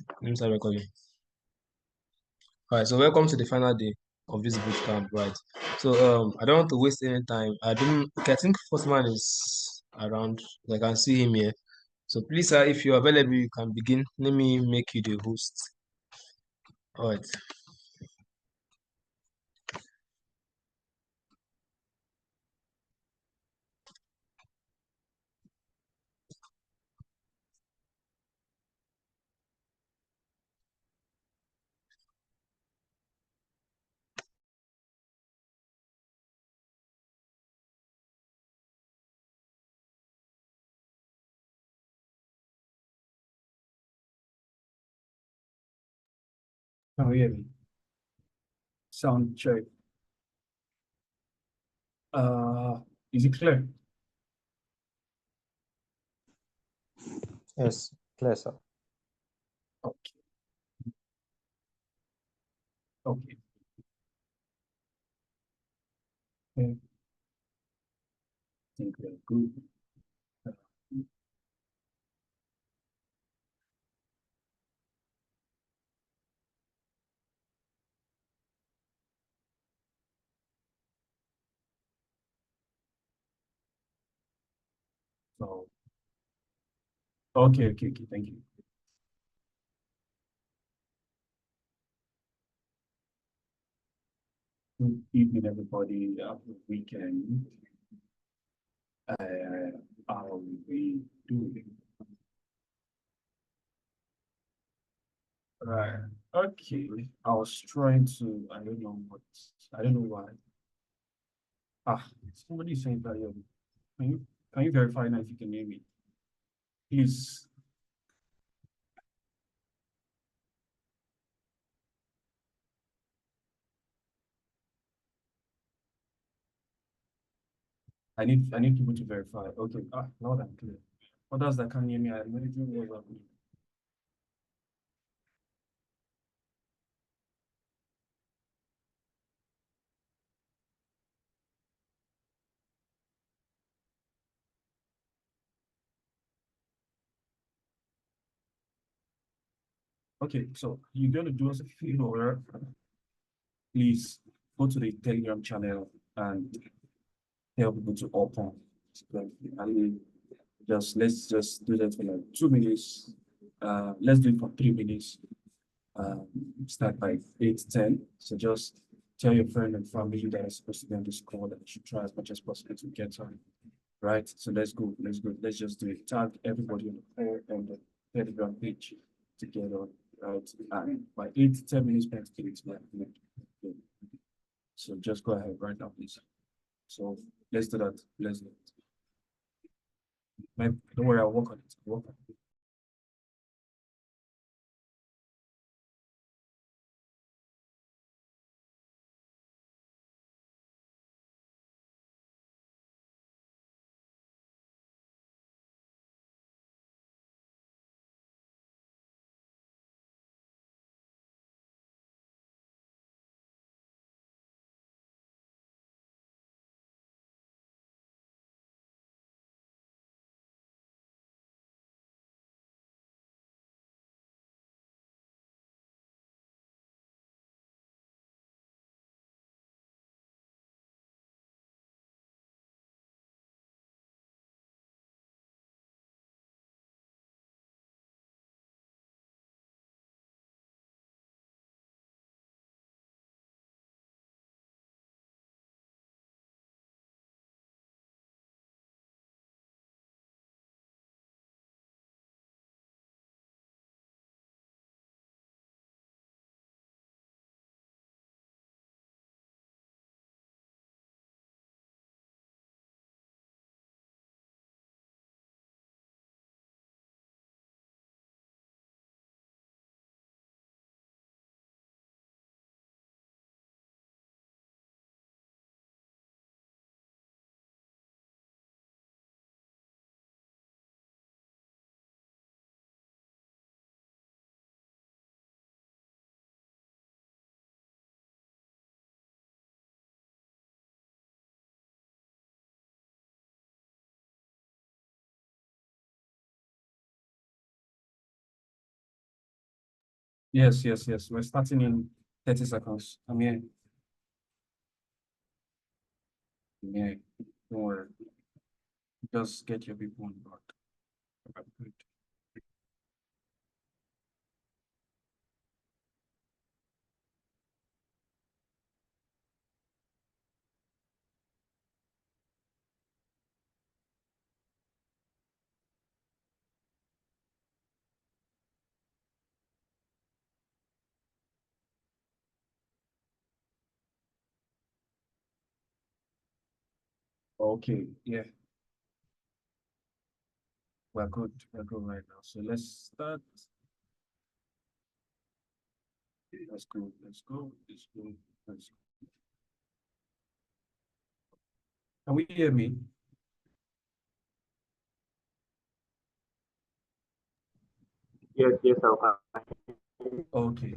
Let me start recording. All right, so welcome to the final day of this bootcamp, right? So I don't want to waste any time. I think first man is around. I can see him here. So please, sir, if you're available, you can begin. Let me make you the host. All right. Can you hear me? Sound check. Uh, is it clear? Yes, clear, sir. Okay. Okay. Okay. I think we're good. So, okay. Thank you. Good evening, everybody. After the weekend, how are we doing? Right. Okay. I was trying to, I don't know what, I don't know why. Somebody saying that, can you verify now if you can hear me? Please. I need people to verify. Okay. Now that I'm clear. Others that can't hear me, I'm not even what's happening. Okay, so you're gonna do us a favor. Please go to the Telegram channel and tell people to open. And let's just do that for like 2 minutes. Let's do it for 3 minutes. Start by 8:10. So just tell your friend and family that are supposed to be on this call that you should try as much as possible to get on. Right. So let's go. Let's just do it. Tag everybody on the call and the Telegram page to get on. Right. And by 8 to 10 minutes past 8, yeah. So just go ahead right now, please. So let's do that. Let's do it. Don't worry, I'll work on it. I'll work on it. Yes, yes, yes. We're starting in 30 seconds. I'm here. I'm here. Don't worry. Just get your people on board. Good. Okay, yeah, we're good. We're good right now. So let's start. Let's go. Let's go. Let's go. Let's go. Can we hear me? Yes, yes, Alpha. Okay. Okay.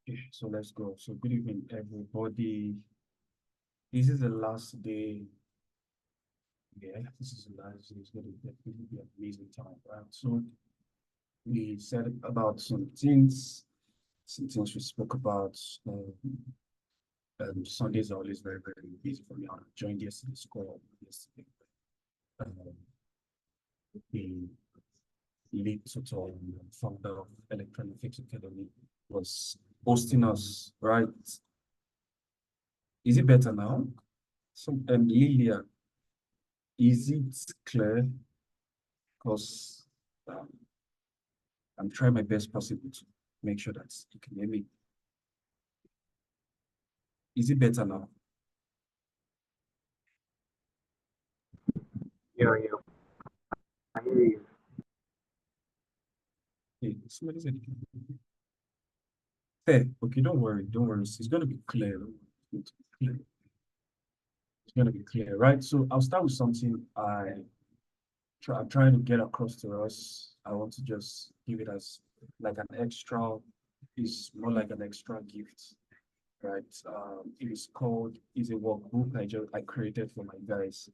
Okay. So let's go. So good evening, everybody. This is the last day. Yeah, this is the last day. It's going to definitely be an amazing time, right? So we said about some things we spoke about. Sundays are always very, very busy for me. I joined yesterday's call yesterday. Um, the lead tutor and founder of Elektronfx Academy was hosting us, right? Is it better now? So, Lilia, is it clear? Because um, I'm trying my best possible to make sure that you can hear me. Is it better now? Yeah, yeah, I hear you. Okay, somebody said fair. Okay, don't worry, don't worry. It's going to be clear. It's clear. It's going to be clear, right? So I'll start with something I'm trying to get across to us. I want to just give it as like an extra, is more like an extra gift, right? It is called, is a workbook I created for my guys,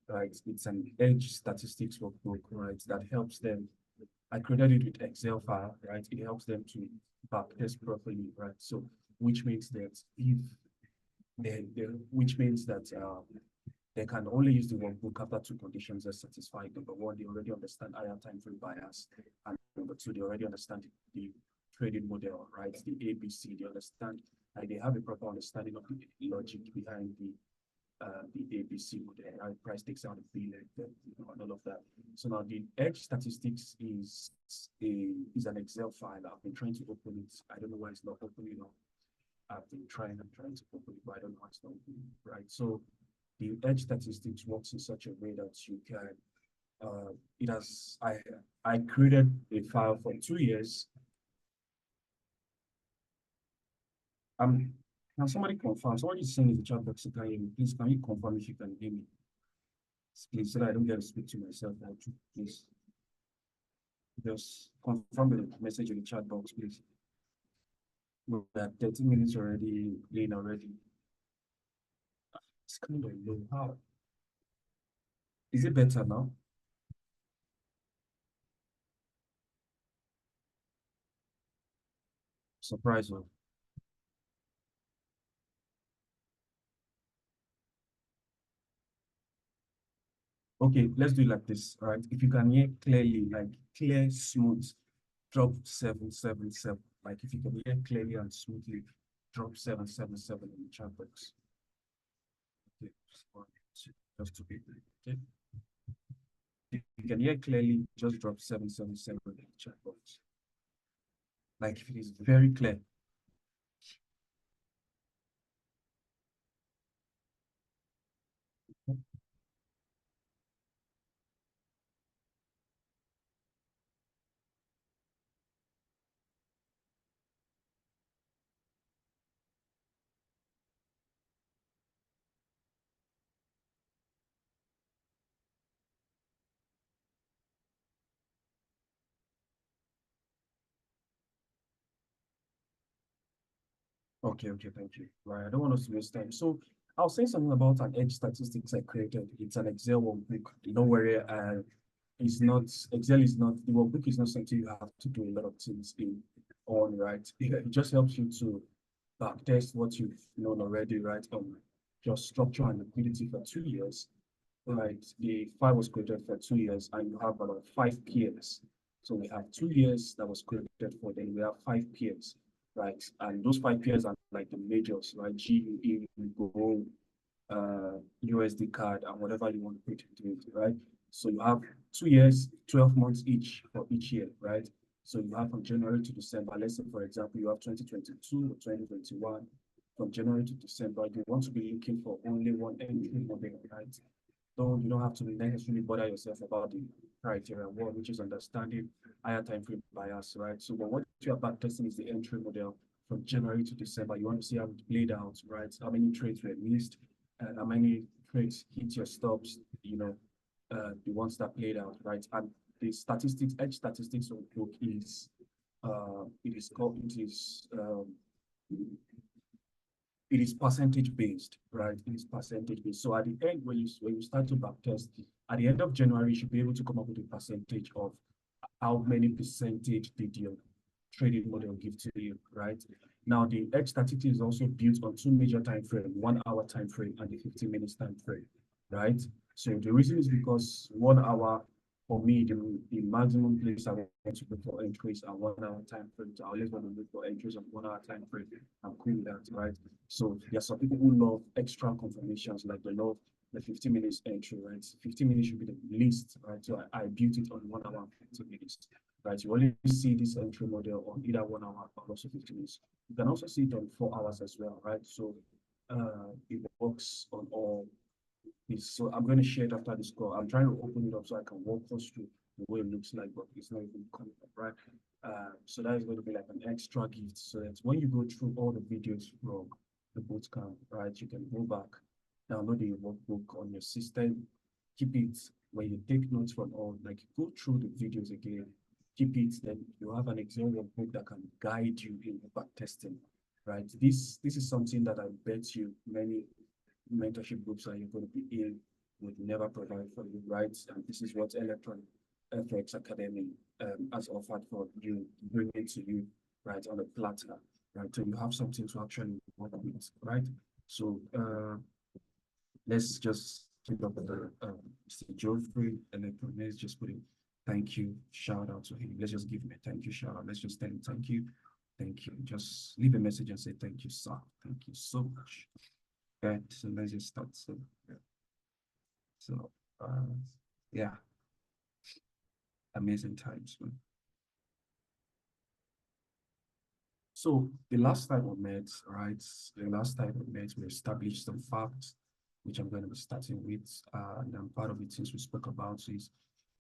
right? It's an edge statistics workbook, right? That helps them. I created it with Excel file, right? It helps them to backtest properly, right? So, which means that if which means that they can only use the workbook after two conditions are satisfied. Number one, they already understand higher time frame bias, and number two, they already understand the trading model, right? The ABC, they understand, like they have a proper understanding of the logic behind the ABC model, right? Price takes out the bill and all of that. So now the edge statistics is an Excel file. I've been trying to open it. I don't know why it's not opening up. I've been trying and trying to open it, but I don't know why it's not opening, right? So the edge statistics works in such a way that you can it has I created a file for 2 years. Can somebody confirm? Somebody is saying in the chat box, you can hear me. Please, can you confirm if you can hear me? Please, so that I don't get to speak to myself now too. Please, just confirm the message in the chat box, please. We're at 30 minutes already in already. It's kind of low. How? Is it better now? Surprise one. Okay, let's do it like this. All right. If you can hear clearly, like clear, smooth, drop 777. Like if you can hear clearly and smoothly, drop 777 in the chat box. Okay, just to be okay. If you can hear clearly, just drop 777 in the chat box. Like if it is very clear. Okay, okay, thank you. Right, I don't want us to waste time. So I'll say something about an edge statistics I created. It's an Excel workbook. Don't worry, Excel is not, the workbook is not something you have to do a lot of things on, right? It just helps you to backtest what you've known already, right? Your structure and liquidity for 2 years, right? The file was created for 2 years and you have about 5 peers. So we have 2 years that was created for, then we have 5 peers, right? And those 5 peers are like the majors, right? GUE, Go, USD card, and whatever you want to put into it, right? So you have 2 years, 12 months each for each year, right? So you have from January to December. Let's say, for example, you have 2022 or 2021. From January to December, you want to be looking for only one entry model, right? So you don't have to necessarily bother yourself about the criteria one, which is understanding higher time frame bias, right? So, but what you are back testing is the entry model from January to December. You want to see how it played out, right? How many trades were missed, and how many trades hit your stops, the ones that played out, right? And the statistics, edge statistics of the book is, it is percentage based, right? It is percentage based. So at the end, when you start to backtest, at the end of January, you should be able to come up with a percentage of how many percentage did your trading model give to you, right? Now, the edge statistic is also built on 2 major time frame, 1 hour time frame and the 15 minutes time frame, right? So the reason is because 1 hour, for me, the maximum place I want to look for entries are 1 hour time frame. So I always want to look for entries of 1 hour time frame. I'm cool with that, right? So there are some people who love extra confirmations, like they love the 15 minutes entry, right? 15 minutes should be the least, right? So I built it on 1 hour and 15 minutes, right? You only see this entry model on either 1 hour or also 15 minutes. You can also see it on 4 hours as well, right? So it works on all these. So I'm going to share it after this call. I'm trying to open it up so I can walk us through the way it looks like, but it's not even coming up, right? So that is going to be like an extra gift. So that when you go through all the videos from the bootcamp, right, you can go back, download the workbook on your system, keep it when you take notes from all, like go through the videos again, keep it, then you have an Excel workbook that can guide you in back testing, right? This is something that I bet you many mentorship groups that you're going to be in would never provide for you, right? And this is what Elektronfx Academy has offered for you, bring it to you, right, on a platter, right? So you have something to actually work with, right? So let's just keep up with the Mr. Geoffrey Elektron. Let's just put in thank you, shout out to him. Let's just give him a thank you, shout out. Let's just tell him thank you. Thank you. Just leave a message and say thank you, sir. Thank you so much. Okay, so let's just start. So, yeah. So, yeah, amazing times, man. So the last time we met, right? The last time we met, we established some facts, which I'm going to be starting with. And then part of the things we spoke about is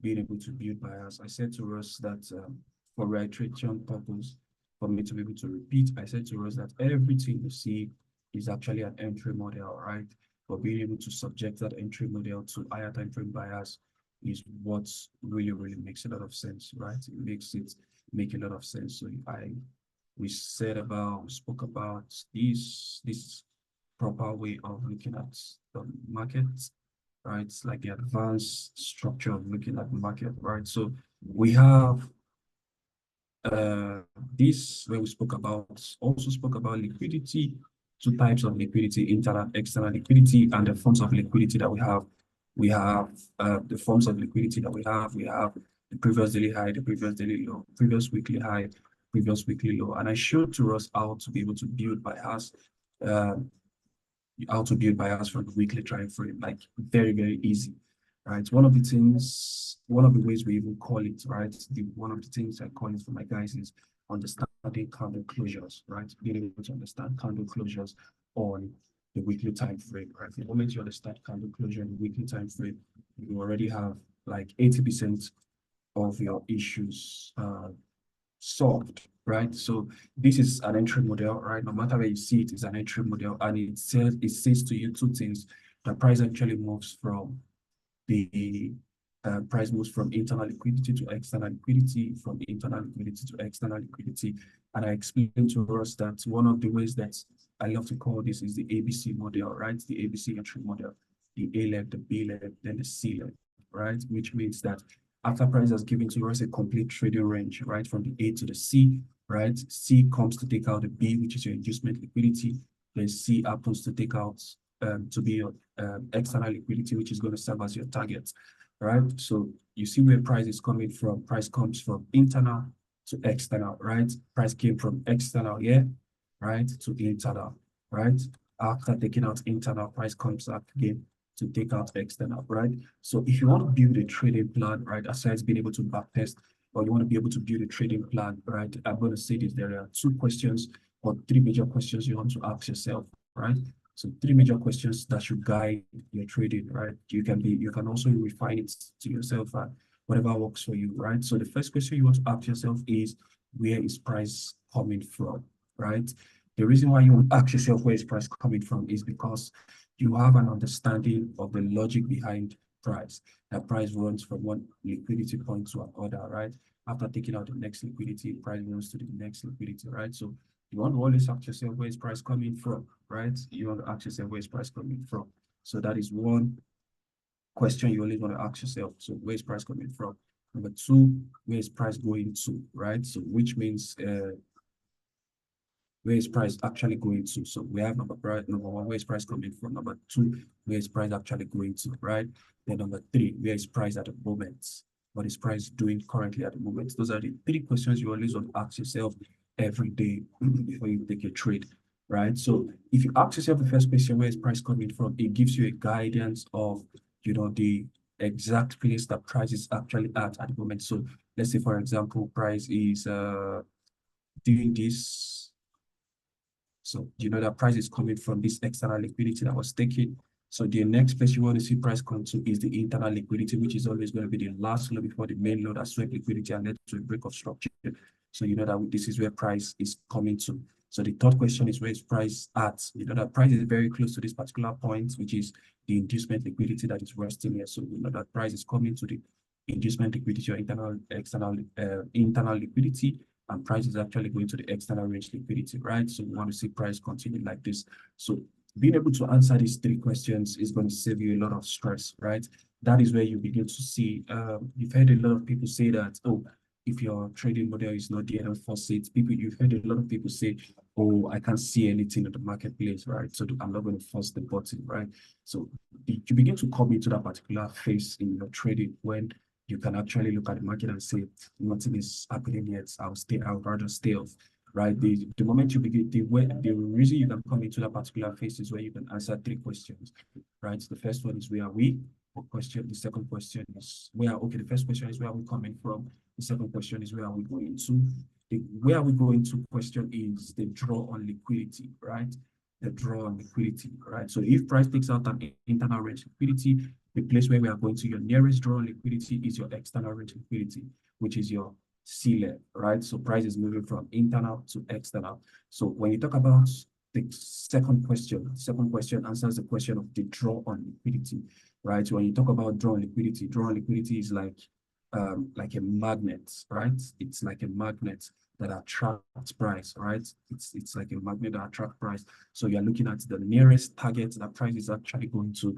being able to build bias. I said to us that for reiteration purpose, for me to be able to repeat, I said to us that everything you see is actually an entry model, right? But being able to subject that entry model to higher time frame bias is what really makes a lot of sense, right? It makes it make a lot of sense. So we spoke about this proper way of looking at the market, right? It's like the advanced structure of looking at the market, right? So we have this where we also spoke about liquidity, 2 types of liquidity, internal, external liquidity, and the forms of liquidity that we have. We have the forms of liquidity that we have. We have the previous daily high, the previous daily low, previous weekly high, previous weekly low. And I showed to us how to be able to build bias, from the weekly time frame, like very easy, right? One of the ways we even call it, right? One of the things I call it for my guys is understanding candle closures, right? Being able to understand candle closures on the weekly time frame, right? The moment you understand candle closure in the weekly time frame, you already have like 80% of your issues solved, right? So this is an entry model, right? No matter where you see it, it's an entry model, and it says to you 2 things. The price actually moves from internal liquidity to external liquidity, from internal liquidity to external liquidity. And I explained to us that one of the ways that I love to call this is the ABC model, right? The ABC entry model, the A leg, the B leg, then the C leg, right? Which means that After price has given to us a complete trading range, right, from the A to the C, right? C comes to take out the B, which is your inducement liquidity. Then C happens to take out to be your external liquidity, which is going to serve as your target, right? So you see where price is coming from. Price comes from internal to external, right? Price came from external here, right, to internal, right? After taking out internal, price comes up again to take out external, right? So if you want to build a trading plan, right, aside being able to backtest, or you want to be able to build a trading plan, right, I'm going to say this, there are two questions or three major questions you want to ask yourself, right? So three major questions that should guide your trading, right? You can also refine it to yourself, whatever works for you, right? So the first question you want to ask yourself is, where is price coming from, right? The reason why you want to ask yourself where is price coming from is because you have an understanding of the logic behind price. That price runs from one liquidity point to another, right? After taking out the next liquidity, price runs to the next liquidity, right? So you want to always ask yourself where is price coming from, right? You want to ask yourself where is price coming from. So that is one question you always want to ask yourself. So where is price coming from? Number two, where is price going to, right? So which means where is price actually going to? So we have number one, where is price coming from? Number two, where is price actually going to, right? Then number three, where is price at the moment? What is price doing currently at the moment? Those are the three questions you always want to ask yourself every day before you take a trade, right? So if you ask yourself the first question, where is price coming from? It gives you a guidance of, the exact place that price is actually at the moment. So let's say, for example, price is doing this. So you know that price is coming from this external liquidity that was taken. So the next place you want to see price come to is the internal liquidity, which is always going to be the last low before the main low that swept liquidity and led to a break of structure. So you know that this is where price is coming to. So the third question is, where is price at? You know that price is very close to this particular point, which is the inducement liquidity that is resting here. So you know that price is coming to the inducement liquidity or internal liquidity, and price is actually going to the external range liquidity, right? So we want to see price continue like this. So being able to answer these three questions is going to save you a lot of stress, right? That is where you begin to see, you've heard a lot of people say that, oh, if your trading model is not there, don't force it. You've heard a lot of people say, oh, I can't see anything in the marketplace, right? So I'm not going to force the button, right? So you begin to come into that particular phase in your trading when you can actually look at the market and say, nothing is happening yet. I'll rather stay off, right? The moment you begin, the reason you can come into that particular phase is where you can answer three questions, right? The first one is, where are we? The second question is, the first question is, where are we coming from? The second question is, where are we going to? The where are we going to question is the draw on liquidity, right? The draw on liquidity, right? So if price takes out an internal range liquidity, the place where we are going to, your nearest draw on liquidity is your external range liquidity, which is your C level, right? So price is moving from internal to external. So when you talk about the second question answers the question of the draw on liquidity, right? So when you talk about draw on liquidity is like a magnet, right? It's like a magnet that attracts price, right? It's like a magnet that attracts price. So you're looking at the nearest target that price is actually going to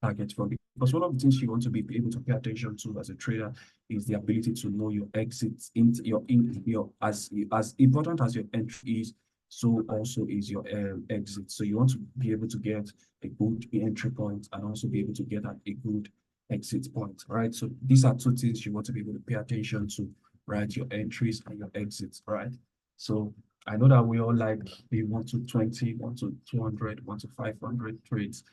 target from. Because one of the things you want to be able to pay attention to as a trader is the ability to know your exits into your as important as your entry is, so also is your exit. So you want to be able to get a good entry point and also be able to get at a good exit point, right? So these are two things you want to be able to pay attention to, right? Your entries and your exits, right? So I know that we all like the 1 to 20, 1 to 200, 1 to 500 trades,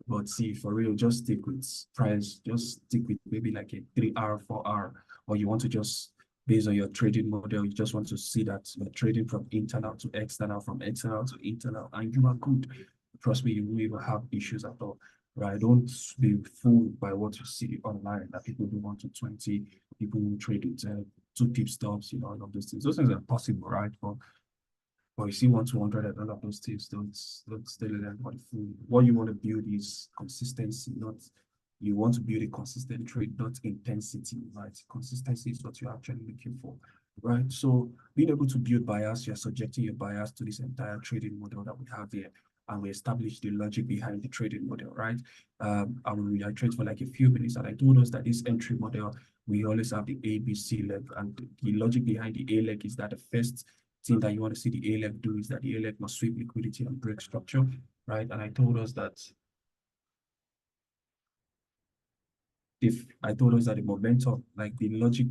but see, for real, just stick with price, just stick with maybe like a 3 hour, 4 hour, or you want to just, based on your trading model, you just want to see that you're trading from internal to external, from external to internal, and you are good. Trust me, you won't even have issues at all, right? Don't be fooled by what you see online, that people do 1 to 20, people who trade with 2 pip stops, all of those things. Those things are possible, right? But you see 1 to 100 and all of those tips, don't stay there for the fool. What you want to build is consistency, you want to build a consistent trade, not intensity, right? Consistency is what you're actually looking for, right? So being able to build bias, you're subjecting your bias to this entire trading model that we have here, and we establish the logic behind the trading model, right? I will reiterate for like a few minutes, and I told us that this entry model we always have the A, B, C leg. And the logic behind the A leg is that the first thing that you want to see the A leg do is that the A leg must sweep liquidity and break structure, right? And I told us that the momentum, like the logic,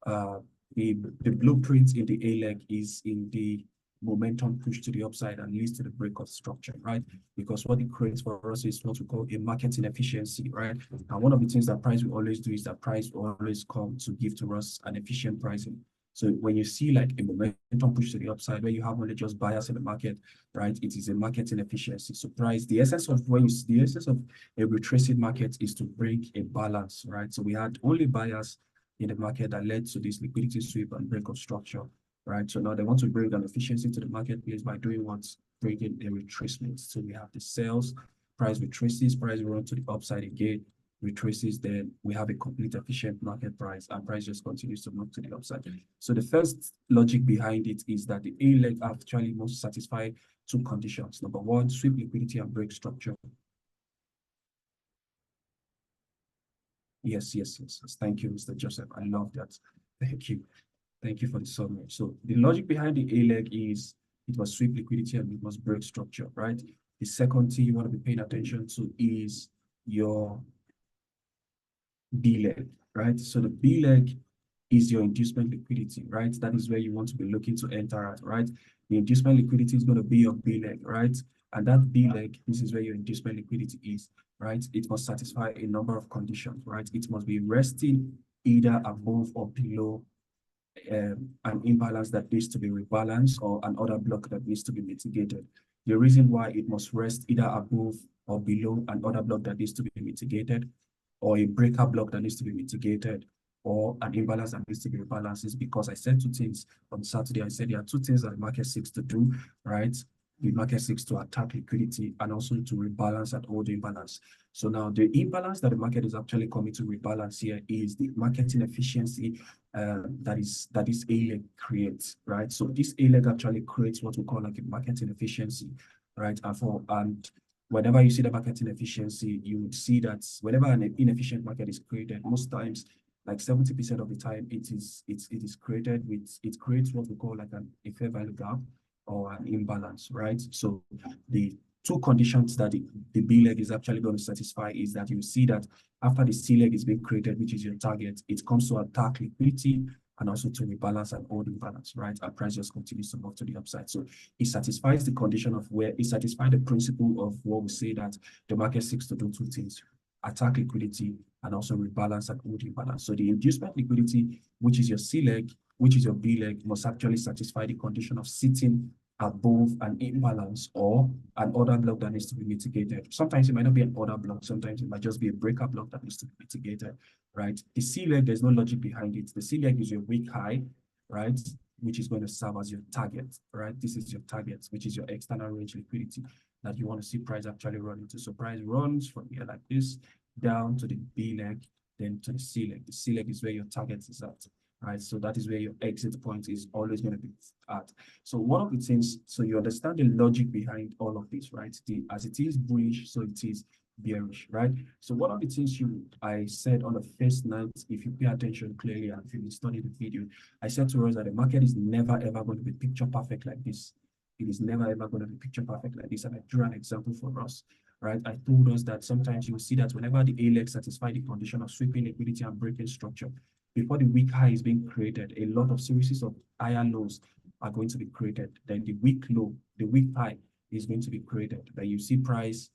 the blueprint in the A leg is in the momentum push to the upside and leads to the break of structure, right? Because what it creates for us is what we call a market inefficiency, right? And one of the things that price will always do is that price will always come to give to us an efficient pricing. So when you see like a momentum push to the upside where you have only just buyers in the market, right? It is a market inefficiency. So price, the essence of a retracing market is to bring a balance, right? So we had only buyers in the market that led to this liquidity sweep and break of structure, right? So now they want to bring an efficiency to the marketplace by doing what's bringing a retracement. So we have the sales, price retraces, price run to the upside again, retraces, then we have a complete efficient market price and price just continues to move to the upside. So the first logic behind it is that the A leg actually must satisfy two conditions. Number one, sweep liquidity and break structure. Yes. Thank you, Mr. Joseph. I love that. Thank you. Thank you for the summary. So the logic behind the A leg is it must sweep liquidity and it must break structure, right? The second thing you want to be paying attention to is your B leg, right? So the B leg is your inducement liquidity, right? That is where you want to be looking to enter at, right? The inducement liquidity is going to be your B leg, right? And that B leg, this is where your inducement liquidity is, right? It must satisfy a number of conditions, right? It must be resting either above or below an imbalance that needs to be rebalanced or an order block that needs to be mitigated. The reason why it must rest either above or below an order block that needs to be mitigated, or a breaker block that needs to be mitigated, or an imbalance that needs to be rebalanced is because I said two things on Saturday. I said there are two things that the market seeks to do, right? The market seeks to attack liquidity and also to rebalance and hold the imbalance. So now the imbalance that the market is actually coming to rebalance here is the market inefficiency that is A-leg creates, right? So this A-leg actually creates what we call like a market inefficiency, right? And whenever you see the market inefficiency, you would see that whenever an inefficient market is created, most times, like 70% of the time, it is created with, it creates what we call like a fair value gap or an imbalance, right? So the two conditions that the B leg is actually going to satisfy is that you see that after the C leg is being created, which is your target, it comes to attack liquidity and also to rebalance and hold imbalance, right? And price just continues to move to the upside. So it satisfies the condition of where it satisfies the principle of what we say that the market seeks to do two things: attack liquidity and also rebalance and hold imbalance. So the inducement liquidity, which is your C leg, which is your B leg, must actually satisfy the condition of sitting above an imbalance or an order block that needs to be mitigated. Sometimes it might not be an order block, sometimes it might just be a breaker block that needs to be mitigated, right? The C leg, there's no logic behind it. The C leg is your weak high, right? Which is going to serve as your target, right? This is your target, which is your external range liquidity that you want to see price actually run into. So price runs from here like this, down to the B leg, then to the C leg. The C leg is where your target is at, right? So that is where your exit point is always going to be at. So one of the things, so you understand the logic behind all of this, right? As it is bullish, so it is bearish, right? So one of the things I said on the first night, if you pay attention clearly and if you study the video, I said to us that the market is never ever going to be picture perfect like this. It is never ever going to be picture perfect like this. And I drew an example for us, right? I told us that sometimes you will see that whenever the A leg satisfies the condition of sweeping liquidity and breaking structure, before the weak high is being created, a lot of series of higher lows are going to be created. Then the weak low, the weak high is going to be created. Then you see price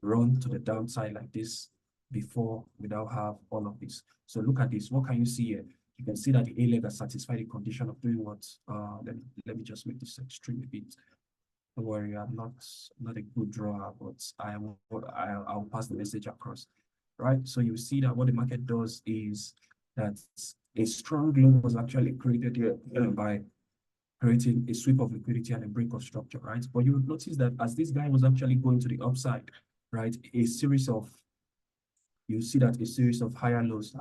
run to the downside like this before without have all of this. So look at this. What can you see here? You can see that the A leg has satisfied the condition of doing what? Let me just make this extreme a bit. Don't worry, I'm not a good drawer, but I'll pass the message across. Right. So you see that what the market does is that a strong low was actually created here by creating a sweep of liquidity and a break of structure, right? But you would notice that as this guy was actually going to the upside, right, you see that a series of higher lows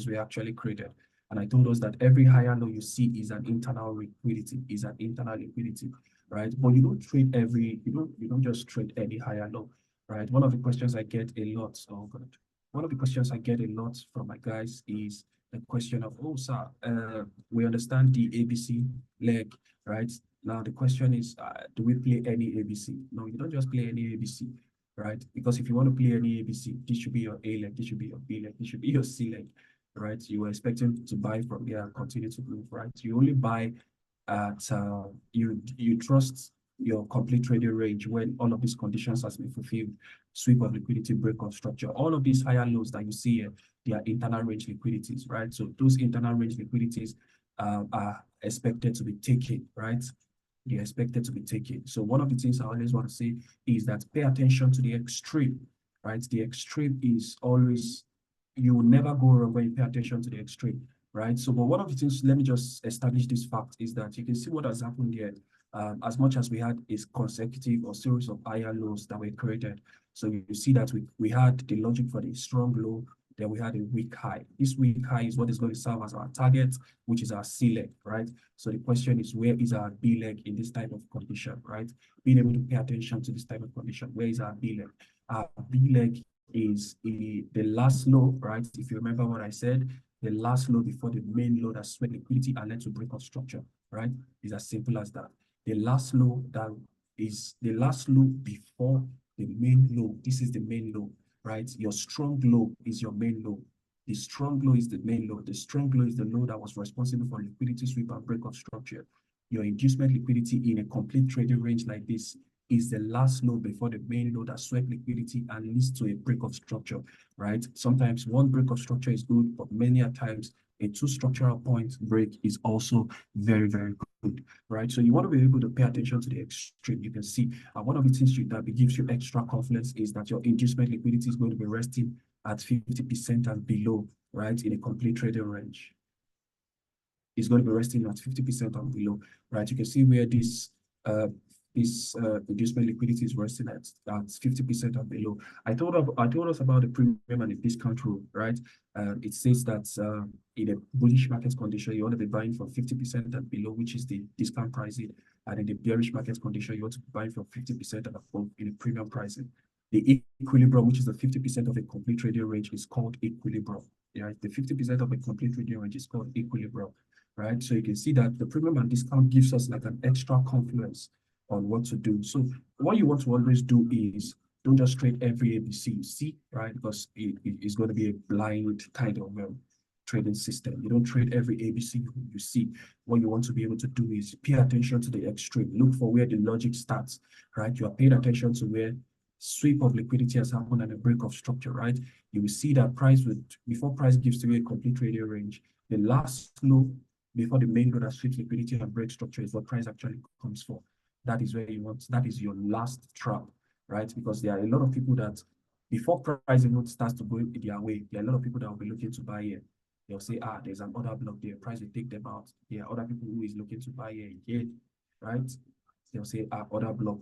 were actually created. And I told us that every higher low you see is an internal liquidity, right? But you don't trade you don't just trade any higher low, right? One of the questions I get a lot, oh God, one of the questions I get a lot from my guys is the question of, oh, sir, we understand the ABC leg, right? Now the question is, do we play any ABC? No, you don't just play any ABC, right? Because if you want to play any ABC, this should be your A leg, this should be your B leg, this should be your C leg, right? You were expecting to buy from here and continue to move, right? You only buy at you trust your complete trading range when all of these conditions has been fulfilled. Sweep of liquidity, break of structure, all of these higher lows that you see here, they are internal range liquidities, right? So those internal range liquidities are expected to be taken, right? They're expected to be taken. So one of the things I always want to say is that pay attention to the extreme, right? The extreme is always, you will never go wrong when you pay attention to the extreme, right? So, but one of the things, let me just establish this fact, is that you can see what has happened here. As much as we had a consecutive or series of higher lows that were created. So you see that we had the logic for the strong low, then we had a weak high. This weak high is what is going to serve as our target, which is our C leg, right? So the question is, where is our B leg in this type of condition, right? Being able to pay attention to this type of condition, where is our B leg? Our B leg is the last low, right? If you remember what I said, the last low before the main low that swept liquidity and led to break of structure, right? It's as simple as that. The last low that is the last low before the main low. This is the main low, right? Your strong low is your main low. The strong low is the main low. The strong low is the low that was responsible for liquidity sweep and break of structure. Your inducement liquidity in a complete trading range like this is the last low before the main low that swept liquidity and leads to a break of structure, right? Sometimes one break of structure is good, but many a times a two structural point break is also very, very good, right? So you want to be able to pay attention to the extreme. You can see one of the things that gives you extra confidence is that your inducement liquidity is going to be resting at 50% and below, right, in a complete trading range. It's going to be resting at 50% and below, right? You can see where this inducement liquidity is resting at 50% and below. I told us about the premium and the discount rule, right? It says that in a bullish market condition, you want to be buying from 50% and below, which is the discount pricing, and in the bearish market condition, you want to be buying from 50% and above in a premium pricing. The equilibrium, which is the 50% of a complete trading range, is called equilibrium. Right? The 50% of a complete trading range is called equilibrium, right? So you can see that the premium and discount gives us like an extra confluence on what to do. So what you want to always do is don't just trade every ABC you see, right? Because it is going to be a blind kind of trading system. You don't trade every ABC you see. What you want to be able to do is pay attention to the extreme. Look for where the logic starts, right? You are paying attention to where sweep of liquidity has happened and a break of structure, right? You will see that before price gives to you a complete trading range, the last low before the main low that sweeps liquidity and break structure is what price actually comes for. That is where you want, that is your last trap, right? Because there are a lot of people that before price even starts to go their way, there are a lot of people that will be looking to buy here. They'll say, there's an order block there, price will take them out. There are other people who is looking to buy here, right? They'll say, order block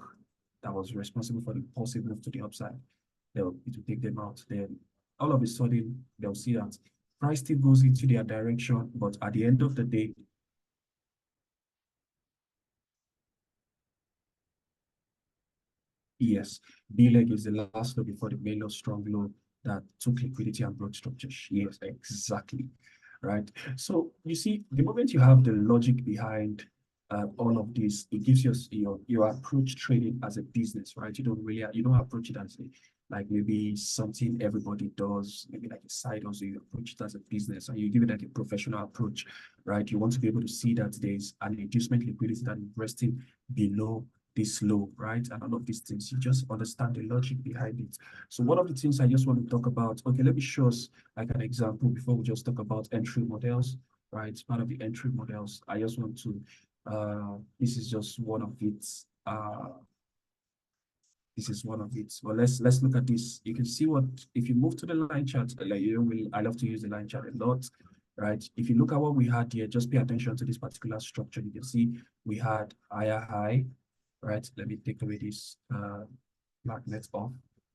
that was responsible for the impulsive move to the upside. It will take them out. Then all of a sudden, they'll see that price still goes into their direction, but at the end of the day, yes, B leg is the last low before the main low strong low that took liquidity and broke structure. Yes, exactly. Right. So you see, the moment you have the logic behind all of this, it gives your approach trading as a business, right? You don't approach it as like maybe something everybody does, maybe like a side hustle. You approach it as a business and you give it like a professional approach, right? You want to be able to see that there's an inducement liquidity that is resting below this low, right? And all of these things, you just understand the logic behind it. So one of the things I just want to talk about, okay, let me show us like an example before we just talk about entry models, right? Part of the entry models, I just want to, this is just one of it. This is one of it. Well, let's look at this. You can see what, if you move to the line chart, like I love to use the line chart a lot, right? If you look at what we had here, just pay attention to this particular structure. You can see we had higher high, right? Let me take away this magnet off.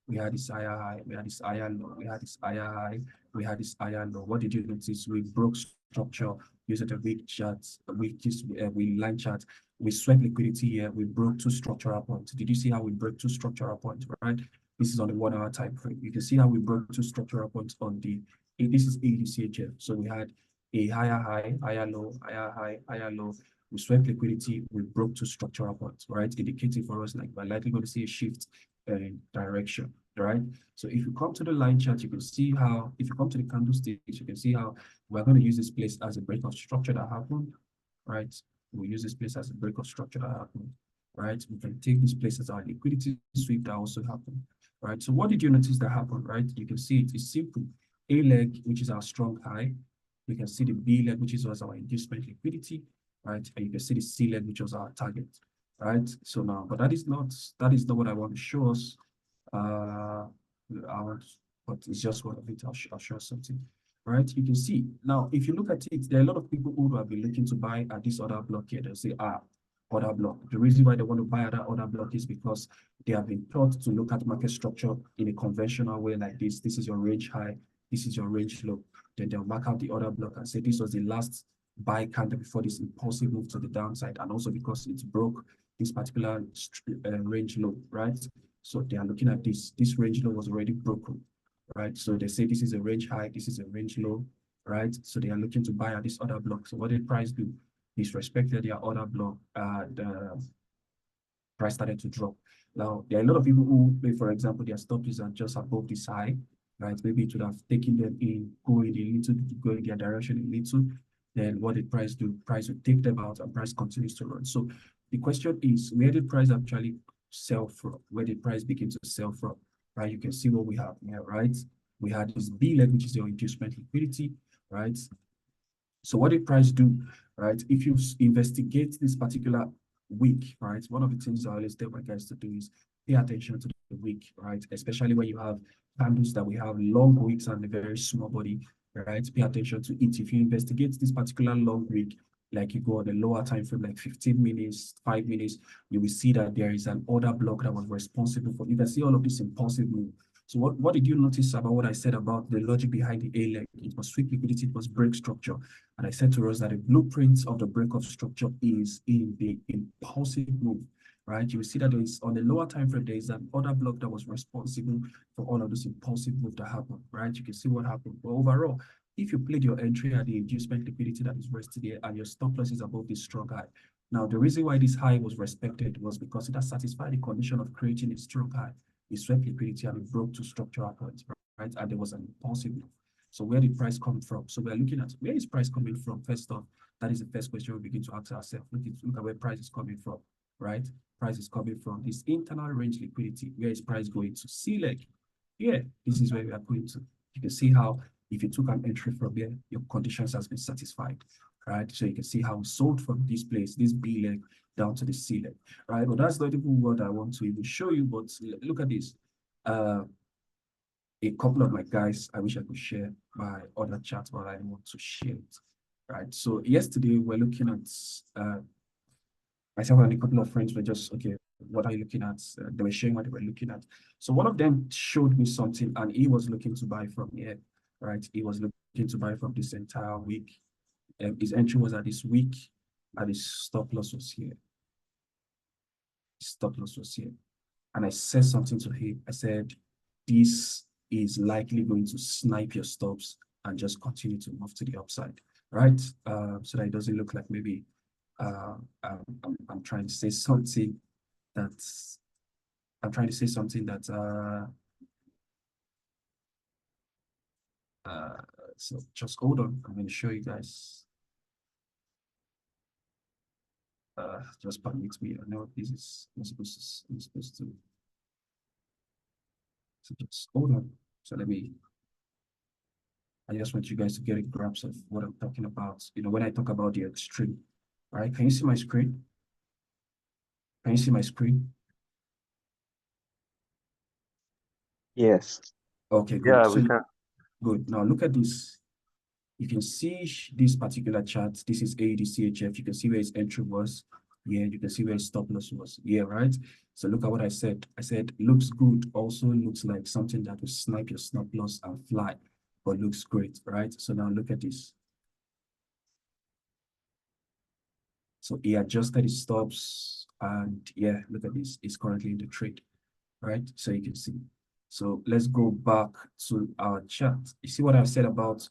We had this higher high, we had this higher low, we had this higher high, we had this higher low. What did you notice? We broke structure using a weak chart, we line chart. We swept liquidity here, we broke two structural points. Did you see how we broke two structural points, right? This is on the 1 hour time frame. You can see how we broke two structural points on the, this is ADCHF. So we had a higher high, higher low, higher high, higher low. We swept liquidity, we broke two structural points, right? Indicating for us like we're likely going to see a shift in direction, right? So if you come to the line chart, you can see how, if you come to the candlesticks, you can see how we're going to use this place as a break of structure that happened, right? We'll use this place as a break of structure that happened, right? We can take this place as our liquidity sweep that also happened, right? So what did you notice that happened, right? You can see it's simple. A leg, which is our strong high. We can see the B leg, which was our inducement liquidity, right? And you can see the C leg, which was our target, right? So now, but that is not what I want to show us. But it's just one of it. I'll show something, right? You can see now, if you look at it, there are a lot of people who have been looking to buy at this other block here. They'll say, other block. The reason why they want to buy at that other block is because they have been taught to look at market structure in a conventional way like this. This is your range high, this is your range low. Then they'll mark out the other block and say this was the last buy candle before this impulsive move to the downside, and also because it broke this particular range low, right? So they are looking at this. This range low was already broken, right? So they say this is a range high, this is a range low, right? So they are looking to buy at this other block. So what did price do? Disrespected their other block. The price started to drop. Now there are a lot of people who, for example, their stop is just above this high, right? Maybe it would have taken them in, going a little, going their direction a little. Then what did price do? Price would take them out and price continues to run. So the question is, where did price actually sell from? Where did price begin to sell from? Right? You can see what we have here, right? We had this B leg, which is your inducement liquidity, right? So what did price do, right? If you investigate this particular week, right? One of the things I always tell my guys to do is pay attention to the week, right? Especially when you have candles that we have long wicks and a very small body, right? Pay attention to it. If you investigate this particular long wick, like you go on the lower time frame, like 15 minutes, 5 minutes, you will see that there is an order block that was responsible for, you can see all of this impulsive move. So what did you notice about what I said about the logic behind the A leg? It was sweep liquidity, it was break structure. And I said to us that the blueprint of the break of structure is in the impulsive move, right? You will see that there is, on the lower time frame, there is an order block that was responsible for all of this impulsive move that happened, right? You can see what happened. But overall, if you played your entry at the inducement liquidity that is rested here and your stop loss is above this strong high. Now, the reason why this high was respected was because it has satisfied the condition of creating a strong high. It swept liquidity and it broke two structural points, right? And there was an impulsive move. So where did price come from? So we're looking at where is price coming from? First off, that is the first question we begin to ask ourselves. Look at where price is coming from, right? Price is coming from this internal range liquidity. Where is price going to? C leg. Yeah, this is where we are going to. You can see how if you took an entry from there, your conditions has been satisfied, right? So you can see how we sold from this place, this B leg down to the C leg, right? But that's not even what I want to even show you. But look at this. A couple of my guys, I wish I could share my other chat, but I don't want to share it, right? So yesterday we're looking at, myself and a couple of friends were just, okay, what are you looking at? They were sharing what they were looking at. So one of them showed me something and he was looking to buy from here, right? He was looking to buy from this entire week. His entry was at this week and his stop loss was here. His stop loss was here. And I said something to him. I said, this is likely going to snipe your stops and just continue to move to the upside, right? So that it doesn't look like maybe I'm trying to say something that's so just hold on. I'm going to show you guys. Just permit me. I know this is I'm supposed to. So just hold on. So I just want you guys to get a grasp of what I'm talking about. You know, when I talk about the extreme, all right? Can you see my screen? Can you see my screen? Yes. Okay, good. Yeah, So we can. good. Now look at this. You can see this particular chart. This is ADCHF. You can see where its entry was. Yeah, you can see where its stop loss was. Yeah, right? So look at what I said. I said, looks good. Also looks like something that will snipe your stop loss and fly, but looks great, right? So now look at this. So he adjusted his stops and yeah, look at this. It's currently in the trade, right? So you can see. So let's go back to our chart. You see what I've said about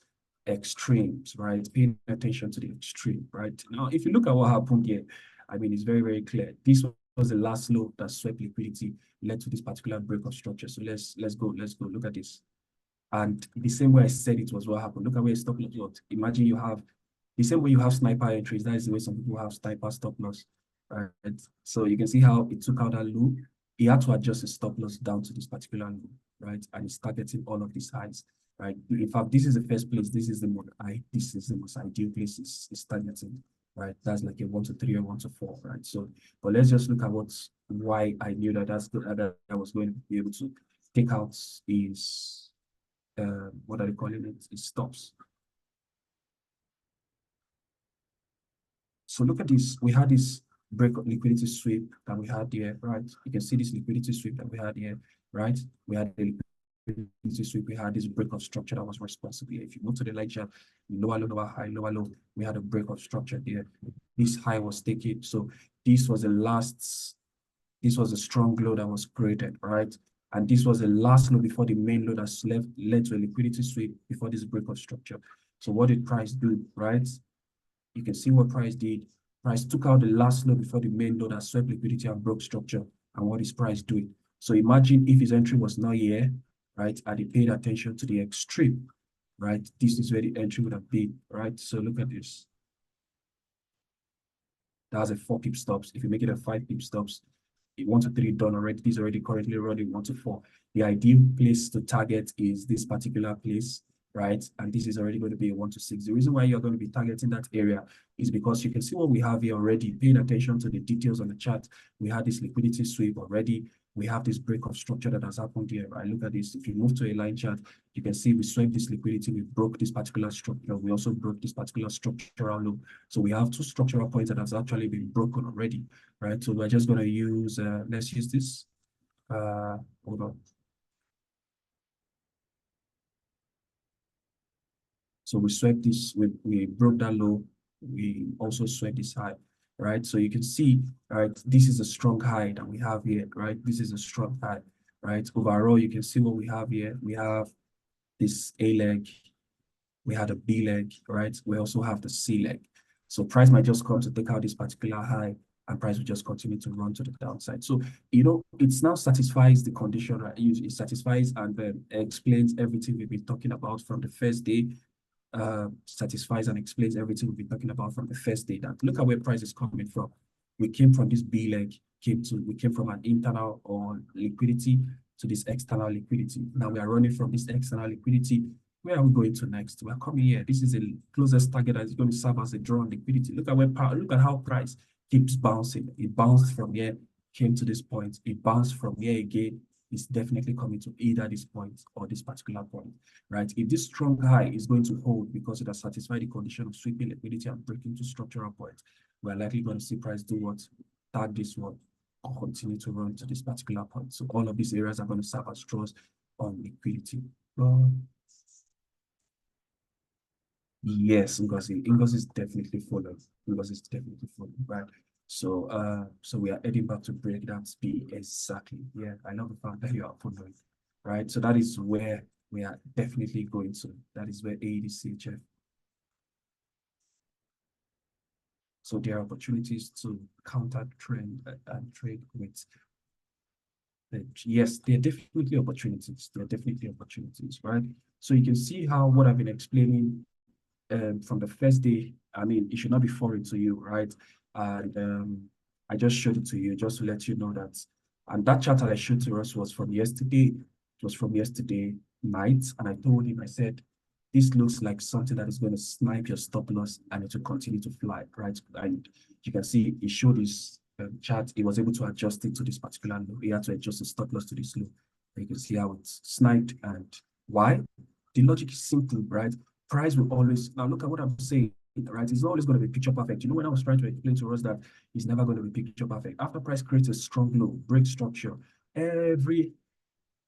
extremes, right? Paying attention to the extreme, right? Now, if you look at what happened here, I mean, it's very, very clear. This was the last low that swept liquidity, led to this particular break of structure. So let's go. Look at this. And the same way I said it was what happened. Look at where stop loss was. Imagine you have the same way you have sniper entries. That is the way some people have sniper stop loss, right? So you can see how it took out that low. He had to adjust the stop loss down to this particular low, right? And it's targeting all of these highs, right? In fact, this is the first place. This is the most ideal place. It's targeting, right? That's like a 1 to 3 or 1 to 4, right? So, but let's just look at why I knew that that I was going to be able to take out is what are they calling it? It stops. So look at this. We had this break of liquidity sweep that we had here, right? You can see this liquidity sweep that we had here, right? We had the liquidity sweep. We had this break of structure that was responsible. If you go to the line chart, lower low, lower high, lower low, we had a break of structure there. This high was taken. So this was the last. This was a strong low that was created, right? And this was the last low before the main low that led to a liquidity sweep before this break of structure. So what did price do, right? You can see what price did. Price took out the last low before the main low that swept liquidity and broke structure. And what is price doing? So imagine if his entry was not here, right? And he paid attention to the extreme, right? This is where the entry would have been, right? So look at this. That's a 4 pip stops. If you make it a 5 pip stops, 1 to 3 done already. This already currently running 1 to 4. The ideal place to target is this particular place, right? And this is already going to be a 1 to 6. The reason why you're going to be targeting that area is because you can see what we have here already. Paying attention to the details on the chart, we had this liquidity sweep already. We have this break of structure that has happened here, right? Look at this. If you move to a line chart, you can see we swept this liquidity. We broke this particular structure. We also broke this particular structural low. So we have 2 structural points that has actually been broken already, right? So we're just going to use, let's use this. Hold on. So we swept this, we broke that low. We also swept this high, right? So you can see, right, this is a strong high that we have here, right? This is a strong high, right? Overall, you can see what we have here. We have this A leg, we had a B leg, right? We also have the C leg. So price might just come to take out this particular high and price will just continue to run to the downside. So, you know, it now satisfies the condition, right? It satisfies and explains everything we've been talking about from the first day, satisfies and explains everything we've been talking about from the first day. That look at where price is coming from. We came from this B leg, we came from an internal or liquidity to this external liquidity. Now we are running from this external liquidity. Where are we going to next? We're coming here. This is the closest target that is going to serve as a draw on liquidity. Look at how price keeps bouncing. It bounced from here, came to this point. It bounced from here again. It's definitely coming to either this point or this particular point, right? If this strong high is going to hold because it has satisfied the condition of sweeping liquidity and breaking to structural points, we're likely going to see price do what? Tag this one or continue to run to this particular point. So all of these areas are going to serve as draws on liquidity. Yes, Ngozi is definitely following. Ngozi is definitely following, right? So so we are heading back to break that speed exactly. Yeah, I love the fact that you are following, right? So that is where we are definitely going to. That is where AEDCHF. So there are opportunities to counter trend and trade with. Yes, there are definitely opportunities. There are definitely opportunities, right? So you can see how what I've been explaining from the first day, I mean, it should not be foreign to you, right? And I just showed it to you just to let you know that. And that chart that I showed to us was from yesterday. It was from yesterday night. And I told him, I said, this looks like something that is going to snipe your stop loss and it will continue to fly, right? And you can see it showed this chart. It was able to adjust it to this particular low. He had to adjust the stop loss to this low. And you can see how it's sniped and why. The logic is simple, right? Price will always, now look at what I'm saying, right? It's not always going to be picture perfect. You know, when I was trying to explain to us that it's never going to be picture perfect. After price creates a strong low, break structure, every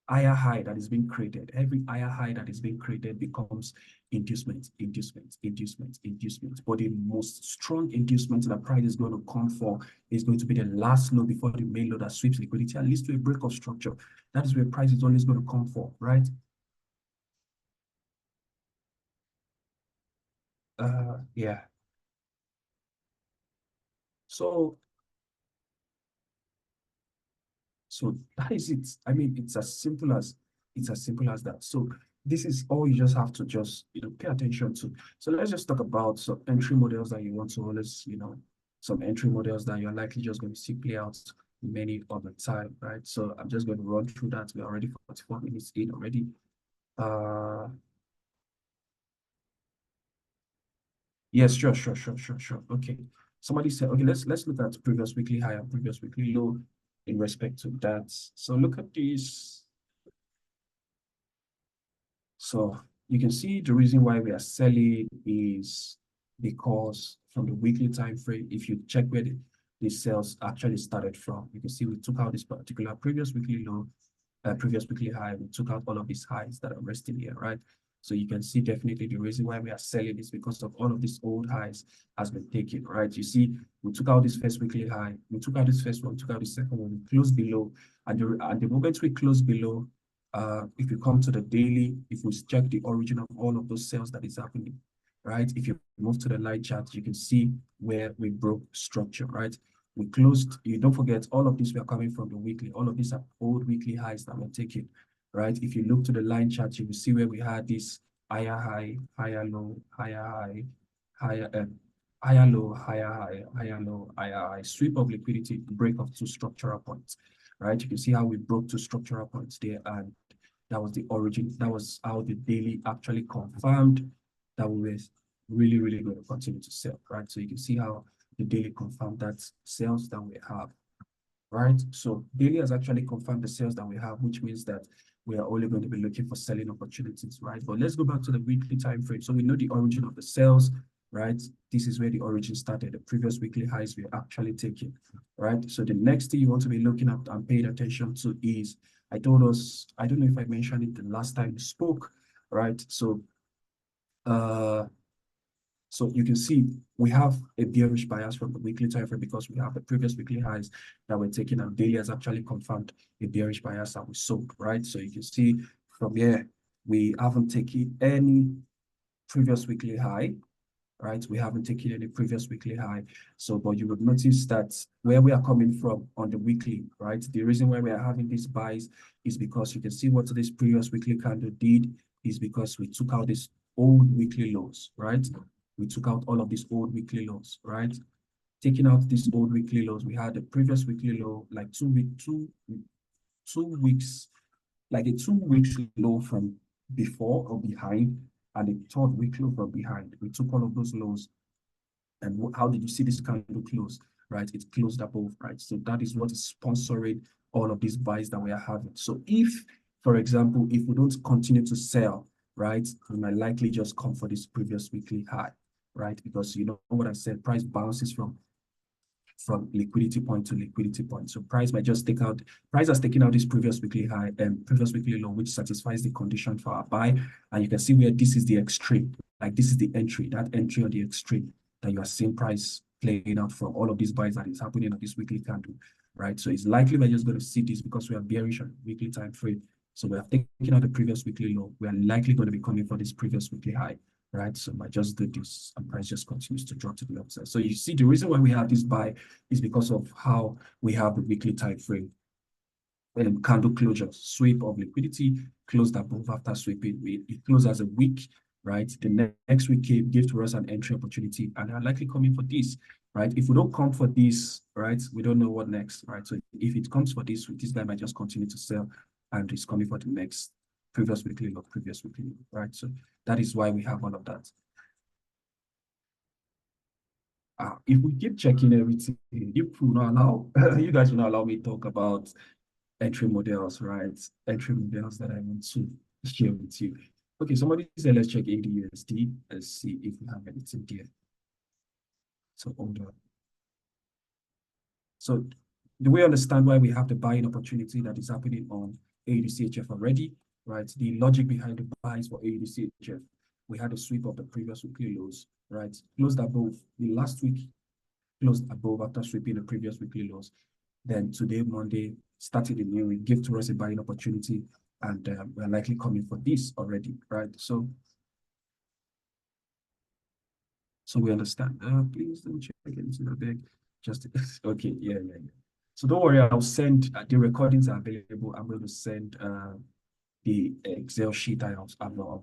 higher high that is being created, every higher high that is being created becomes inducement, inducement, inducement, inducement. But the most strong inducement that price is going to come for is going to be the last low before the main low that sweeps liquidity and leads to a break of structure. That is where price is always going to come for, right? Yeah. So that is it. I mean, it's as simple as that. So this is all you just have to just pay attention to. So let's just talk about some entry models that you want to always, some entry models that you're likely just going to see play out many of the time, right? So I'm just going to run through that. We're already 44 minutes in already. Yes, sure. Okay. Somebody said, okay, let's look at previous weekly high and previous weekly low in respect to that. So look at this. So you can see the reason why we are selling is because from the weekly time frame, if you check where the sales actually started from, you can see we took out this particular previous weekly low, previous weekly high. We took out all of these highs that are resting here, right? So you can see definitely the reason why we are selling is because of all of these old highs has been taken, right? You see, we took out this first weekly high, we took out this first one, took out the second one, we closed below, and the moment we close below, if you come to the daily, if we check the origin of all of those sales that is happening, right? If you move to the line chart, you can see where we broke structure, right? We closed, you don't forget, all of these were coming from the weekly. All of these are old weekly highs that we're taking, right? If you look to the line chart, you will see where we had this higher high, higher low, higher high, higher low, higher high, higher low, higher high, sweep of liquidity, break of two structural points, right? You can see how we broke two structural points there, and that was the origin. That was how the daily actually confirmed that we were really, really going to continue to sell, right? So you can see how the daily confirmed that sales that we have, right? So daily has actually confirmed the sales that we have, which means that we are only going to be looking for selling opportunities, right? But let's go back to the weekly time frame. So we know the origin of the sales, right? This is where the origin started. The previous weekly highs we're actually taking, right? So the next thing you want to be looking at and paying attention to is, I told us, I don't know if I mentioned it the last time we spoke, right? So you can see we have a bearish bias from the weekly time frame because we have the previous weekly highs that we're taking, and daily has actually confirmed a bearish bias that we sold, right? So you can see from here, we haven't taken any previous weekly high, right? We haven't taken any previous weekly high. So, but you would notice that where we are coming from on the weekly, right? The reason why we are having these buys is because you can see what this previous weekly candle did is because we took out these old weekly lows, right? We took out all of these old weekly lows, right? Taking out these old weekly lows, we had the previous weekly low, like 2 weeks, like a 2 weeks low from before or behind, and a third week low from behind. We took all of those lows, and how did you see this candle close, right? It closed above, right? So that is what is sponsoring all of these buys that we are having. So if, for example, if we don't continue to sell, right, we might likely just come for this previous weekly high, right? Because you know what I said, price bounces from liquidity point to liquidity point. So price might just take out, price has taken out this previous weekly high and previous weekly low, which satisfies the condition for our buy. And you can see where this is the extreme, like this is the entry, that entry on the extreme that you are seeing price playing out from all of these buys that is happening on this weekly candle, right? So it's likely we're just going to see this because we are bearish on weekly time frame. So we have taken out the previous weekly low. We are likely going to be coming for this previous weekly high, right? So I just do this and price just continues to drop to the upside. So you see the reason why we have this buy is because of how we have the weekly time frame. Candle closure, sweep of liquidity, closed above after sweeping. It closed as a week, right? The next week gave to us an entry opportunity, and they're likely coming for this, right? If we don't come for this, right, we don't know what next, right? So if it comes for this guy might just continue to sell, and it's coming for the next previous weekly low, right? So that is why we have all of that. If we keep checking everything, you will not allow you guys will not allow me to talk about entry models, right? Entry models that I want to share with you. Okay, somebody said let's check ADUSD. Let's see if we have anything there. So hold on. So do we understand why we have the buying opportunity that is happening on AUDCHF already, right? The logic behind the buys for AUDCHF, we had a sweep of the previous weekly lows, right? Closed above the last week, closed above after sweeping the previous weekly lows. Then today, Monday, started the new week, give to us a buying opportunity, and we're likely coming for this already, right? So we understand. Please don't check into the bag. Just okay, yeah. So don't worry, I'll send the recordings are available. I'm going to send the Excel sheet I've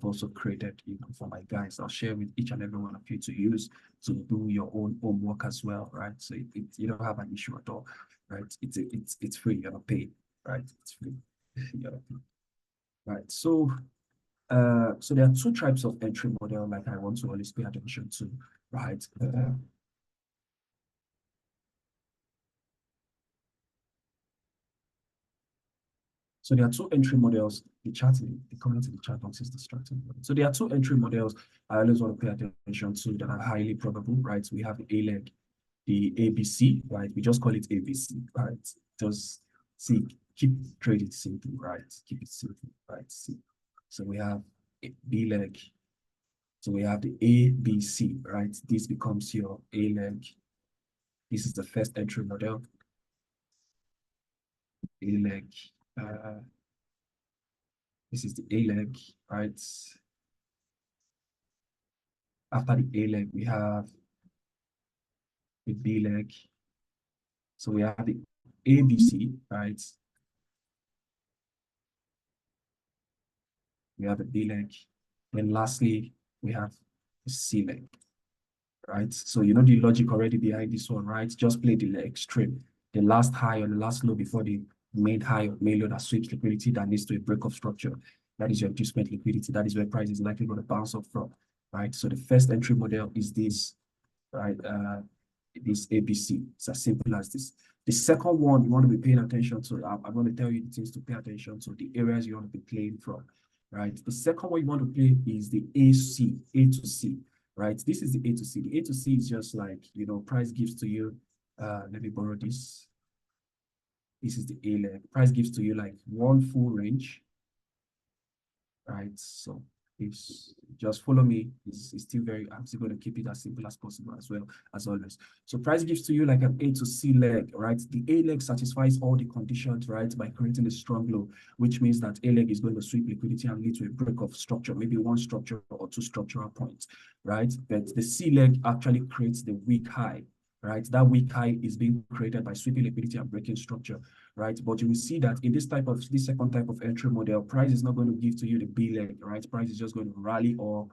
also created, for my guys. I'll share with each and every one of you to use to do your own homework as well, right? So you don't have an issue at all, right? It's free, you're not paid, right? It's free. You're not paid. Right. So there are two types of entry model like I want to always pay attention to, right? So there are two entry models. The comment in the chat box is distracting. So there are two entry models I always want to pay attention to that are highly probable, right? We have the A leg, the ABC, right? We just call it ABC, right? Just keep trading simple, right? Keep it simple, right? See. So we have B leg. So we have the ABC, right? This becomes your A leg. This is the first entry model. A leg. This is the A leg, right? After the A leg, we have the B leg. So we have the ABC, right? We have the B leg. Then lastly, we have the C leg, right? So you know the logic already behind this one, right? Just play the extreme, the last high or the last low before the main high or main low that sweeps liquidity that leads to a break of structure. That is your inducement liquidity. That is where price is likely going to bounce up from, right? So the first entry model is this, right? This ABC. It's as simple as this. The second one you want to be paying attention to, I'm going to tell you the things to pay attention to, the areas you want to be playing from, right? The second one you want to play is the AC, A to C, right? This is the A to C. The A to C is just like, price gives to you, let me borrow this. This is the A leg. Price gives to you like one full range, right? So it's just follow me. It's still I'm still going to keep it as simple as possible as well as always. So price gives to you like an A to C leg, right? The A leg satisfies all the conditions, right, by creating a strong low, which means that A leg is going to sweep liquidity and lead to a break of structure, maybe one structure or two structural points, right? But the C leg actually creates the weak high, right? That weak high is being created by sweeping liquidity and breaking structure, right? But you will see that in this second type of entry model, price is not going to give to you the B leg, right? Price is just going to rally or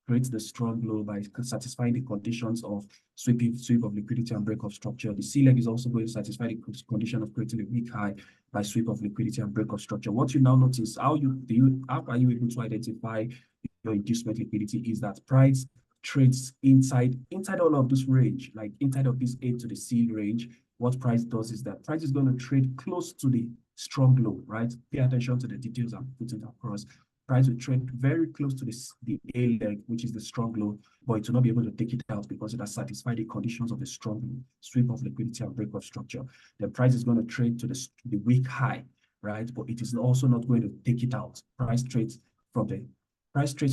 create the strong low by satisfying the conditions of sweep of liquidity and break of structure. The C leg is also going to satisfy the condition of creating a weak high by sweep of liquidity and break of structure. What you now notice, how are you able to identify your inducement liquidity is that price trades inside all of this range, like inside of this A to the C range. What price does is that price is going to trade close to the strong low, right? Pay attention to the details I'm putting across. Price will trade very close to the A leg, which is the strong low, but it will not be able to take it out because it has satisfied the conditions of the strong sweep of liquidity and break of structure. The price is going to trade to the weak high, right? But it is also not going to take it out. Price trades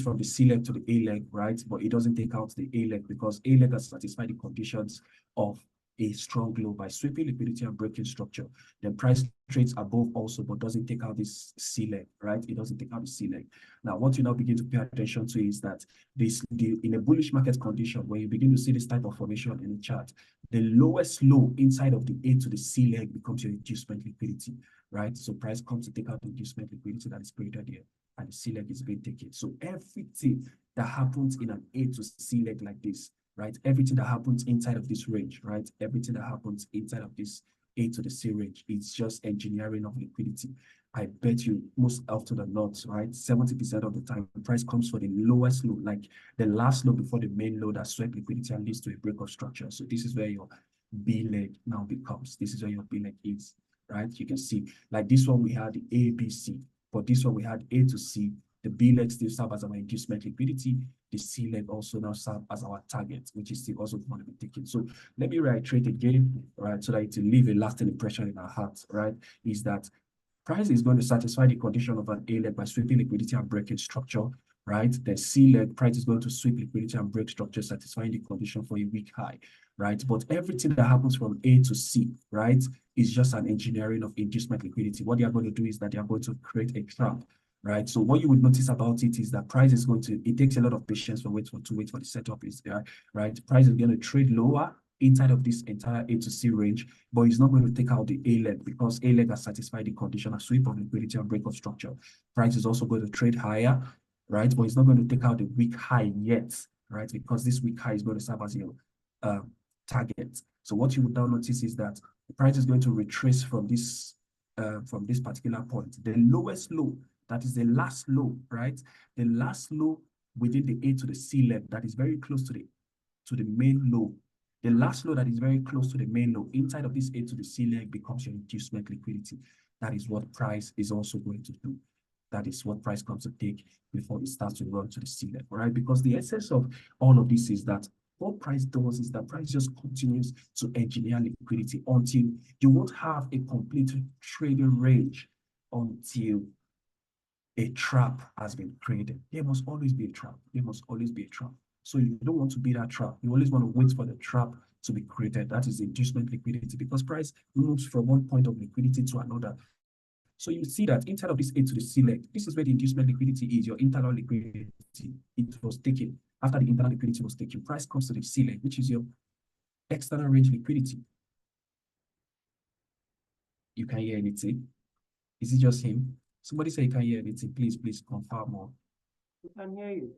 from the C leg to the A leg, right? But it doesn't take out the A leg because A leg has satisfied the conditions of a strong low by sweeping liquidity and breaking structure. Then price trades above also, but doesn't take out this C leg, right? It doesn't take out the C leg. Now, what you now begin to pay attention to is that in a bullish market condition, when you begin to see this type of formation in the chart, the lowest low inside of the A to the C leg becomes your inducement liquidity, right? So price comes to take out the inducement liquidity that is created here, and the C leg is being taken. So everything that happens in an A to C leg like this, right? Everything that happens inside of this range, right? Everything that happens inside of this A to the C range is just engineering of liquidity. I bet you most often than not, right? 70% of the time, the price comes for the lowest low, like the last low before the main low that swept liquidity and leads to a break of structure. So this is where your B leg now becomes. This is where your B leg is, right? You can see, like this one, we had the A, B, C, but this one we had A to C. The B leg still serve as our inducement liquidity. The C leg also now serve as our target, which is still also going to be taken. So let me reiterate again, right, so that it will leave a lasting impression in our hearts, right, is that Price is going to satisfy the condition of an A leg by sweeping liquidity and breaking structure, right? The C leg, price is going to sweep liquidity and break structure, satisfying the condition for a weak high, right? But everything that happens from A to C, right, is just an engineering of inducement liquidity. What they are going to do is that they are going to create a trap, right? So what you would notice about it is that price is going to, it takes a lot of patience to wait for the setup is there, right? Price is going to trade lower inside of this entire A to C range, but it's not going to take out the A leg because A leg has satisfied the condition of sweep of liquidity and break of structure. Price is also going to trade higher, right? But it's not going to take out the weak high yet, right? Because this weak high is going to serve as your target. So what you would now notice is that the price is going to retrace from this particular point. The lowest low, that is the last low, right? The last low within the A to the C leg that is very close to the main low. The last low that is very close to the main low inside of this A to the C leg becomes your inducement liquidity. That is what price is also going to do. That is what price comes to take before it starts to run to the C leg, right? Because the essence of all of this is that what price does is that price just continues to engineer liquidity until you won't have a complete trading range until a trap has been created. There must always be a trap. There must always be a trap. So you don't want to be that trap. You always want to wait for the trap to be created. That is inducement liquidity because price moves from one point of liquidity to another. So you see that inside of this A to the C leg, this is where the inducement liquidity is, your internal liquidity. It was taken. After the internal liquidity was taken, price comes to the C leg, which is your external range liquidity. You can't hear anything. Is it just him? Somebody say you can't hear anything. Please confirm more. We can hear you.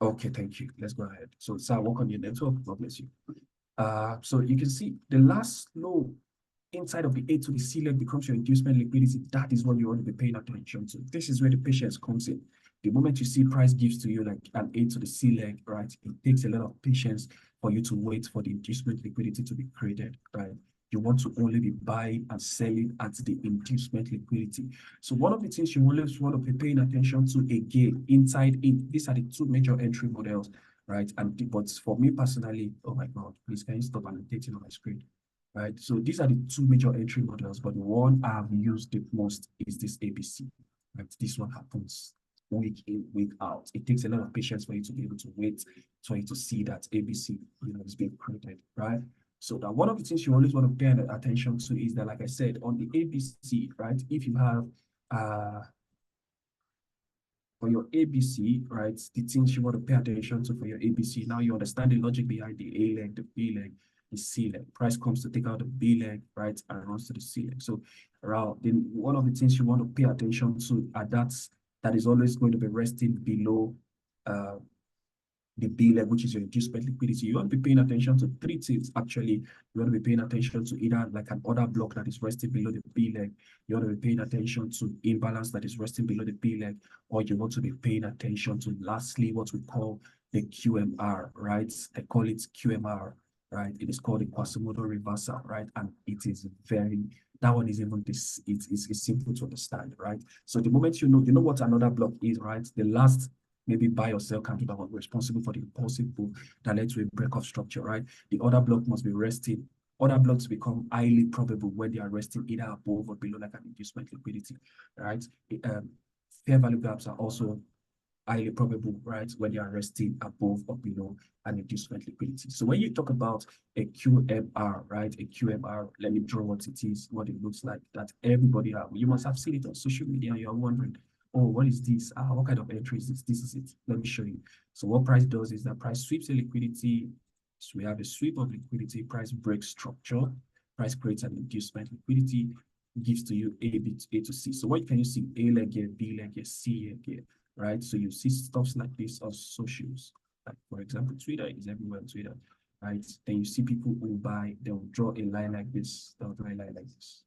Okay, thank you. Let's go ahead. So, sir, work on your network. God bless you. So you can see the last low inside of the A to the C leg becomes your inducement liquidity. That is what you want to be paying attention to. This is where the patience comes in. The moment you see price gives to you like an A to the C leg, right? It takes a lot of patience for you to wait for the inducement liquidity to be created, right? You want to only be buying and selling at the inducement liquidity. So one of the things you always want to be paying attention to again, inside it, these are the two major entry models, right? And but for me personally, oh my God, please can you stop annotating on my screen? Right, so these are the two major entry models, but the one I've used the most is this ABC. Right, this one happens week in, week out. It takes a lot of patience for you to be able to wait for you to see that ABC, is being created, right? So that one of the things you always want to pay attention to is that, like I said, on the ABC, right? If you have for your ABC, right, the things you want to pay attention to for your ABC. Now you understand the logic behind the A leg, the B leg, the C leg. Price comes to take out the B leg, right, and runs to the C leg. So around then one of the things you want to pay attention to are that is always going to be resting below the B leg, which is your inducement liquidity. You want to be paying attention to three things. Actually, you want to be paying attention to either like an order block that is resting below the B leg. You want to be paying attention to imbalance that is resting below the B leg, or you want to be paying attention to lastly what we call the QMR, right? They call it QMR, right? It is called the Quasimodo reversal, right? And it is that one is even this. It's simple to understand, right? So the moment you know what another block is, right? The last maybe buy or sell candle that was responsible for the impulsive move that led to a break of structure, right? The other block must be resting. Other blocks become highly probable when they are resting either above or below like an inducement liquidity, right? Fair value gaps are also highly probable, right, when they are resting above or below an inducement liquidity. So when you talk about a QMR, right, a QMR, let me draw what it is, what it looks like, that everybody you must have seen it on social media and you're wondering, oh, what is this? What kind of entry is this? This is it. Let me show you. So what price does is that price sweeps a liquidity. So we have a sweep of liquidity, price breaks structure, price creates an inducement liquidity, gives to you A to C. So what can you see? A leg here, B leg here, C leg here, right? So you see stuff like this on socials. Like for example, Twitter is everywhere on Twitter, right? Then you see people who buy, they'll draw a line like this, they'll draw a line like this.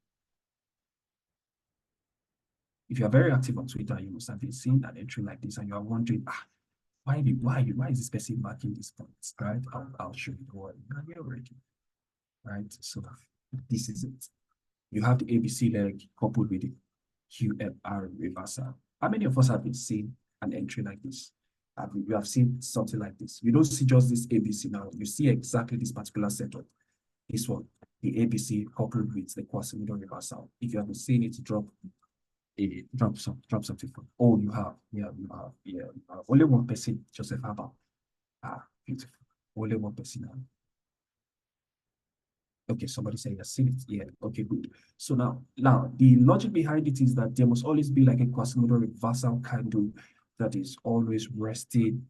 If you are very active on Twitter, you must have been seeing an entry like this and you are wondering, why is this person marking these points, right? I'll show you the word here already, right? So this is it. You have the ABC leg coupled with the QMR reversal. How many of us have been seeing an entry like this? You have seen something like this. You don't see just this ABC now. You see exactly this particular setup. This one, the ABC coupled with the Quasimodo reversal. If you have been seeing it drop drop something for. Oh, you have only one person, Joseph Abba. Ah, beautiful. Only one person now. Okay, somebody saying you've seen it. Yeah, okay, good. So now the logic behind it is that there must always be like a Quasimodo reversal candle that is always resting,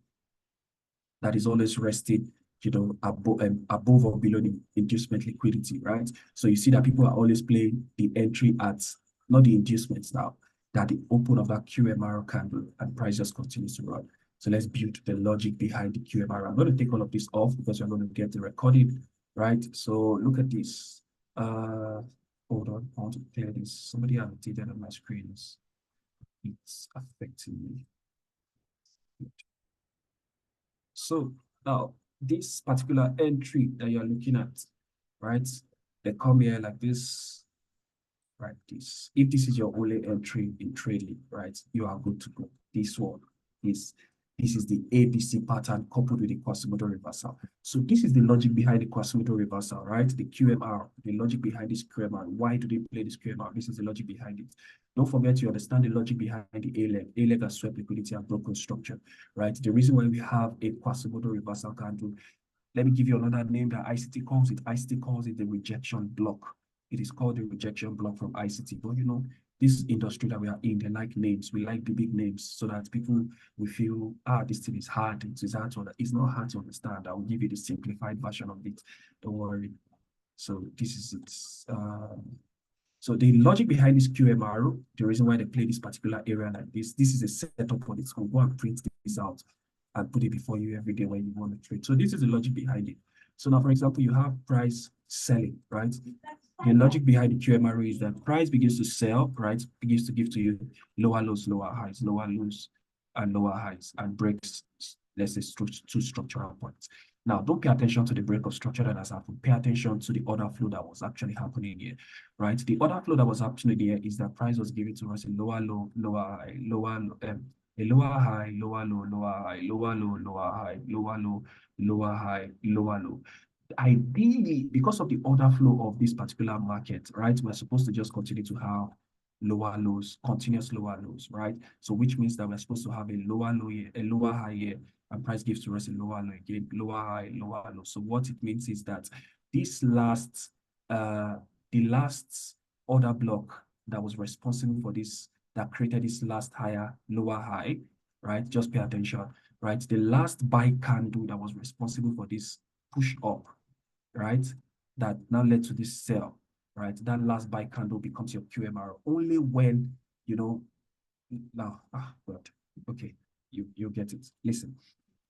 above or below the inducement liquidity, right? So you see that people are always playing the entry at not the inducements now, that the open of that QMR candle and price just continues to run. So let's build the logic behind the QMR. I'm going to take all of this off because we're going to get the recording, right? So look at this. Hold on, I want to clear this. Somebody annotated on my screen. It's affecting me. So now this particular entry that you're looking at, right? They come here like this, right? If this is your only entry in trading, right? You are good to go. This one, this is the ABC pattern coupled with the Quasimodo reversal. So this is the logic behind the Quasimodo reversal, right? The QMR, the logic behind this QMR. Why do they play this QMR? This is the logic behind it. Don't forget to understand the logic behind the A-leg. A-leg has swept liquidity and broken structure, right? The reason why we have a Quasimodo reversal candle, let me give you another name that ICT calls it. ICT calls it the rejection block. It is called the rejection block from ICT. But you know, this industry that we are in, they like names. We like the big names so that people will feel, this thing is hard. It's hard to, it's not hard to understand. I will give you the simplified version of it. Don't worry. So this is it. So the logic behind this QMR, the reason why they play this particular area like this is a setup for this. So go and print this out and put it before you every day when you want to trade. So this is the logic behind it. So now, for example, you have price selling, right? The logic behind the QMR is that price begins to sell, right? Begins to give to you lower lows, lower highs, lower lows, and lower highs, and breaks, let's say, two structural points. Now, don't pay attention to the break of structure that has happened. Pay attention to the order flow that was actually happening here, right? The order flow that was happening here is that price was given to us a lower low, lower high, lower low, a lower high, lower low, lower high, lower low, lower high, lower low, lower high, lower low. Ideally, because of the order flow of this particular market, right, we're supposed to just continue to have lower lows, continuous lower lows, right? So which means that we're supposed to have a lower low here, a lower high here, and price gives to us a lower low again, lower high, lower low. So what it means is that this last, the last order block that was responsible for this, that created this last higher, lower high, right? Just pay attention, right? The last buy candle that was responsible for this push up, right? That now led to this sell, right? That last buy candle becomes your QMR only when, you know, now, but okay, you get it. Listen.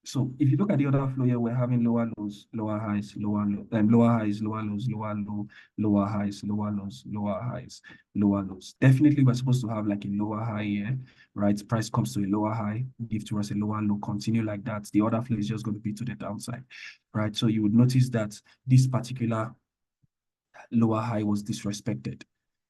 So if you look at the other flow here, we're having lower lows, lower highs, lower low, lower highs, lower lows, lower low, lower highs, lower lows, lower highs, lower lows. Definitely, we're supposed to have like a lower high here, right? Price comes to a lower high, give to us a lower low, continue like that. The other flow is just going to be to the downside, right? So you would notice that this particular lower high was disrespected,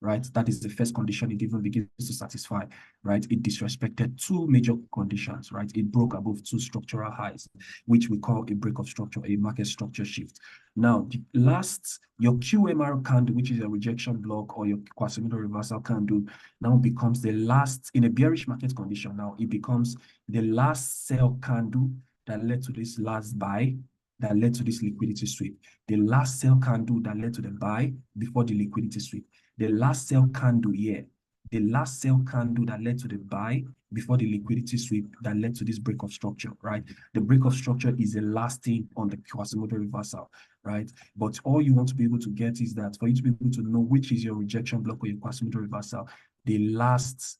right? That is the first condition it even begins to satisfy, right? It disrespected two major conditions, right? It broke above two structural highs, which we call a break of structure, a market structure shift. Now, the last, your QMR candle, which is a rejection block, or your Quasimodo reversal candle, now becomes the last, in a bearish market condition, now it becomes the last sell candle that led to this last buy, that led to this liquidity sweep. The last sell candle that led to the buy before the liquidity sweep. The last sell candle here, the last sell candle that led to the buy before the liquidity sweep that led to this break of structure, right? The break of structure is the last thing on the Quasimodo reversal, right? But all you want to be able to get is that for you to be able to know which is your rejection block or your Quasimodo reversal, the last,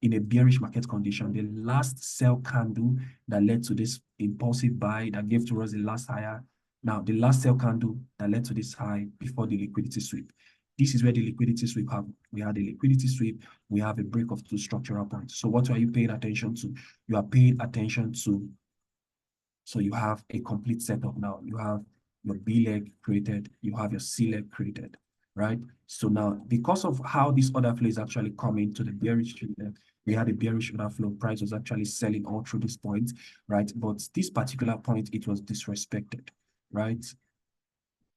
in a bearish market condition, the last sell candle that led to this impulsive buy that gave to us the last higher. Now, the last sell candle that led to this high before the liquidity sweep. This is where the liquidity sweep happened. We had a liquidity sweep. We have a break of two structural points. So what are you paying attention to? You are paying attention to, so you have a complete setup now. You have your B leg created. You have your C leg created, right? So now, because of how this order flow is actually coming to the bearish trend, we had a bearish order flow. Price was actually selling all through this point, right? But this particular point, it was disrespected, right?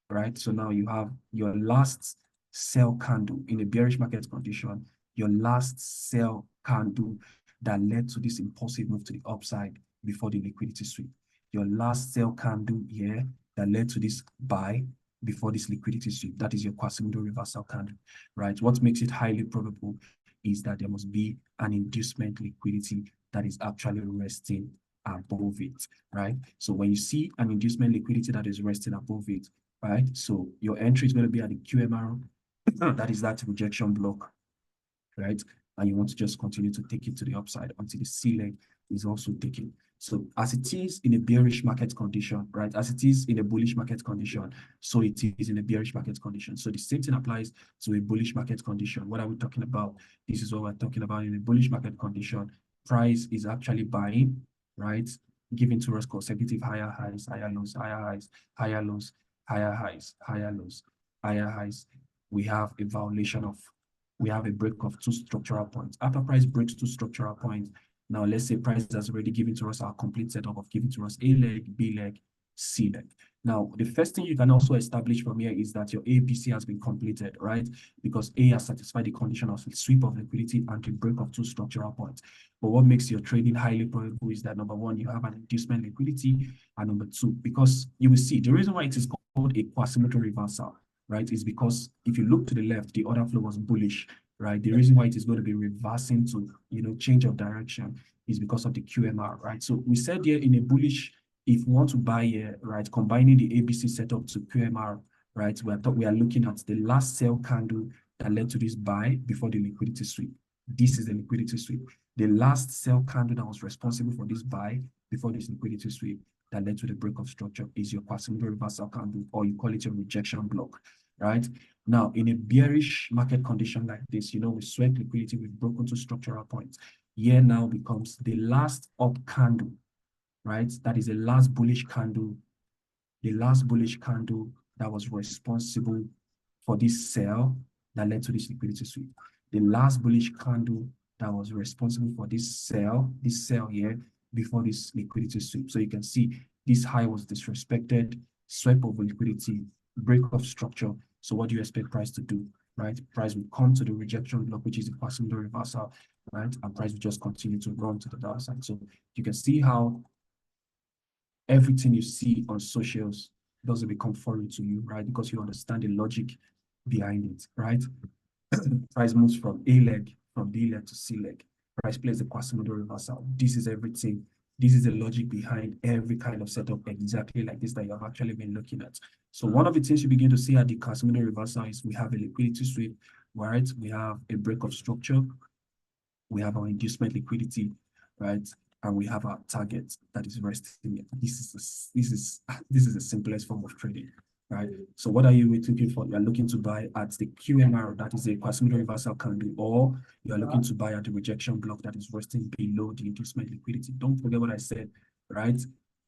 Right. So now you have your last sell candle in a bearish market condition your last sell candle that led to this impulsive move to the upside before the liquidity sweep. Your last sell candle here that led to this buy before this liquidity sweep. That is your Quasimodo reversal candle, right? What makes it highly probable is that there must be an inducement liquidity that is actually resting above it, right? So when you see an inducement liquidity that is resting above it, right? So your entry is going to be at the QMR, that is that rejection block, right? And you want to just continue to take it to the upside until the C leg is also taken. So as it is in a bearish market condition, right? As it is in a bullish market condition, so it is in a bearish market condition. So the same thing applies to a bullish market condition. What are we talking about? This is what we're talking about in a bullish market condition. Price is actually buying, right? Giving to us consecutive higher highs, higher lows, higher highs, higher lows, higher highs, higher lows, higher highs. We have a violation of, we have a break of 2 structural points. After price breaks 2 structural points, now let's say price has already given to us our complete setup of giving to us A leg, B leg, C leg. Now, the first thing you can also establish from here is that your ABC has been completed, right? Because A has satisfied the condition of sweep of liquidity and the break of 2 structural points. But what makes your trading highly probable is that number one, you have an inducement liquidity, and number two, because you will see the reason why it is called a Quasimodo reversal, right, is because if you look to the left, the order flow was bullish, right? The reason why it is going to be reversing to, change of direction is because of the QMR, right? So we said here in a bullish, if we want to buy here, right, combining the ABC setup to QMR, right, we are looking at the last sell candle that led to this buy before the liquidity sweep. This is the liquidity sweep. The last sell candle that was responsible for this buy before this liquidity sweep that led to the break of structure is your Quasimodo reversal candle, or you call it your rejection block, right? Now, in a bearish market condition like this, we sweat liquidity, we've broken to structural points. Here now becomes the last up candle, right? That is the last bullish candle, that was responsible for this sell that led to this liquidity sweep. The last bullish candle that was responsible for this sell here before this liquidity sweep. So you can see this high was disrespected, sweep of liquidity, break of structure. So what do you expect price to do, right? Price will come to the rejection block, which is the Quasimodo reversal, right? And price will just continue to run to the downside. So you can see how everything you see on socials doesn't become foreign to you, right? Because you understand the logic behind it, right? Price moves from A leg, from B leg to C leg. Price plays the Quasimodo reversal. This is everything. This is the logic behind every kind of setup exactly like this that you have actually been looking at. So one of the things you begin to see at the Quasimodo reversal is we have a liquidity sweep, right? We have a break of structure. We have our inducement liquidity, right? And we have our target that is resting. This is the simplest form of trading, right? So what are you looking for? You are looking to buy at the QMR, that is a Quasimodo reversal candle, or you are looking to buy at the rejection block that is resting below the inducement liquidity. Don't forget what I said, right?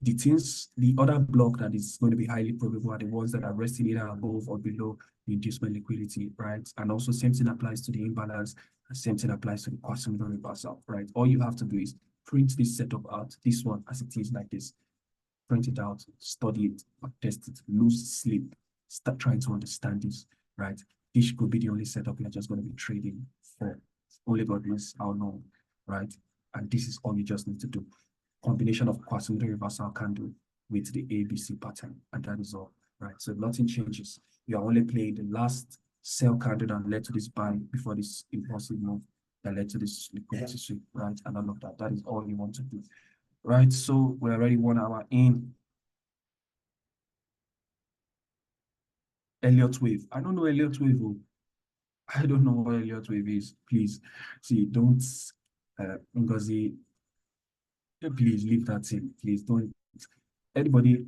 The other block that is going to be highly probable are the ones that are resting either above or below the inducement liquidity, right? And also same thing applies to the imbalance, and same thing applies to the Quasimodo reversal, right? All you have to do is print this setup out, this one as it is like this, print it out, study it, test it, lose sleep, start trying to understand this, right? This could be the only setup you're just going to be trading for. Only God knows how long, right? And this is all you just need to do. Combination of Quasimodo reversal candle with the ABC pattern, and that is all, right? So nothing changes. You are only playing the last sell candle that led to this buy before this impulsive move that led to this liquidity sweep, right? And all of that. That is all you want to do, right? So we're already 1 hour in. Elliott wave. I don't know Elliott wave. I don't know what Elliott wave is. Please, see, don't, Ngozi, please leave that in. Please don't. Anybody,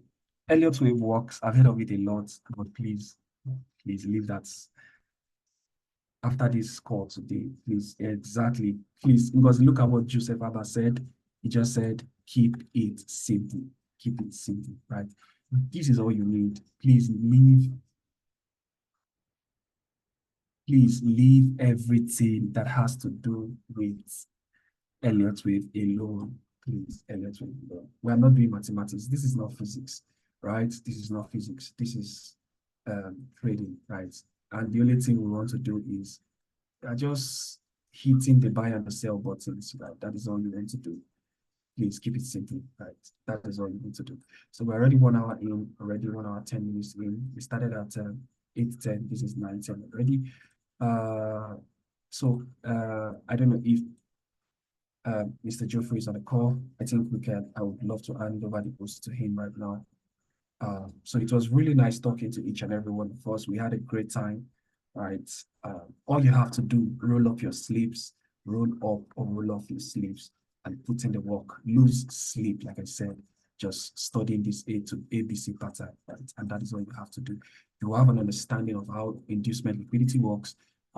Elliott wave works. I've heard of it a lot, but please leave that. After this call today, please, exactly, please, because look at what Joseph Abba said. He just said, keep it simple, right? This is all you need. Please leave everything that has to do with Elliott wave alone. Please, Elliott wave alone. We are not doing mathematics. This is not physics, right? This is not physics. This is trading, right? And the only thing we want to do is just hitting the buy and the sell buttons, right? That is all you want to do. Please keep it simple, right? That is all you need to do. So we're already 1 hour in, already 1 hour, 10 minutes in. We started at 8:10. This is 9:10 already. I don't know if Mr. Geoffrey is on the call. I would love to hand over the post to him right now. So it was really nice talking to each and every one of us. We had a great time, right? All you have to do, roll up your sleeves, roll up or roll off your sleeves and put in the work. Lose sleep, like I said, just studying this A to ABC pattern, right? And that is all you have to do. You have an understanding of how inducement liquidity works,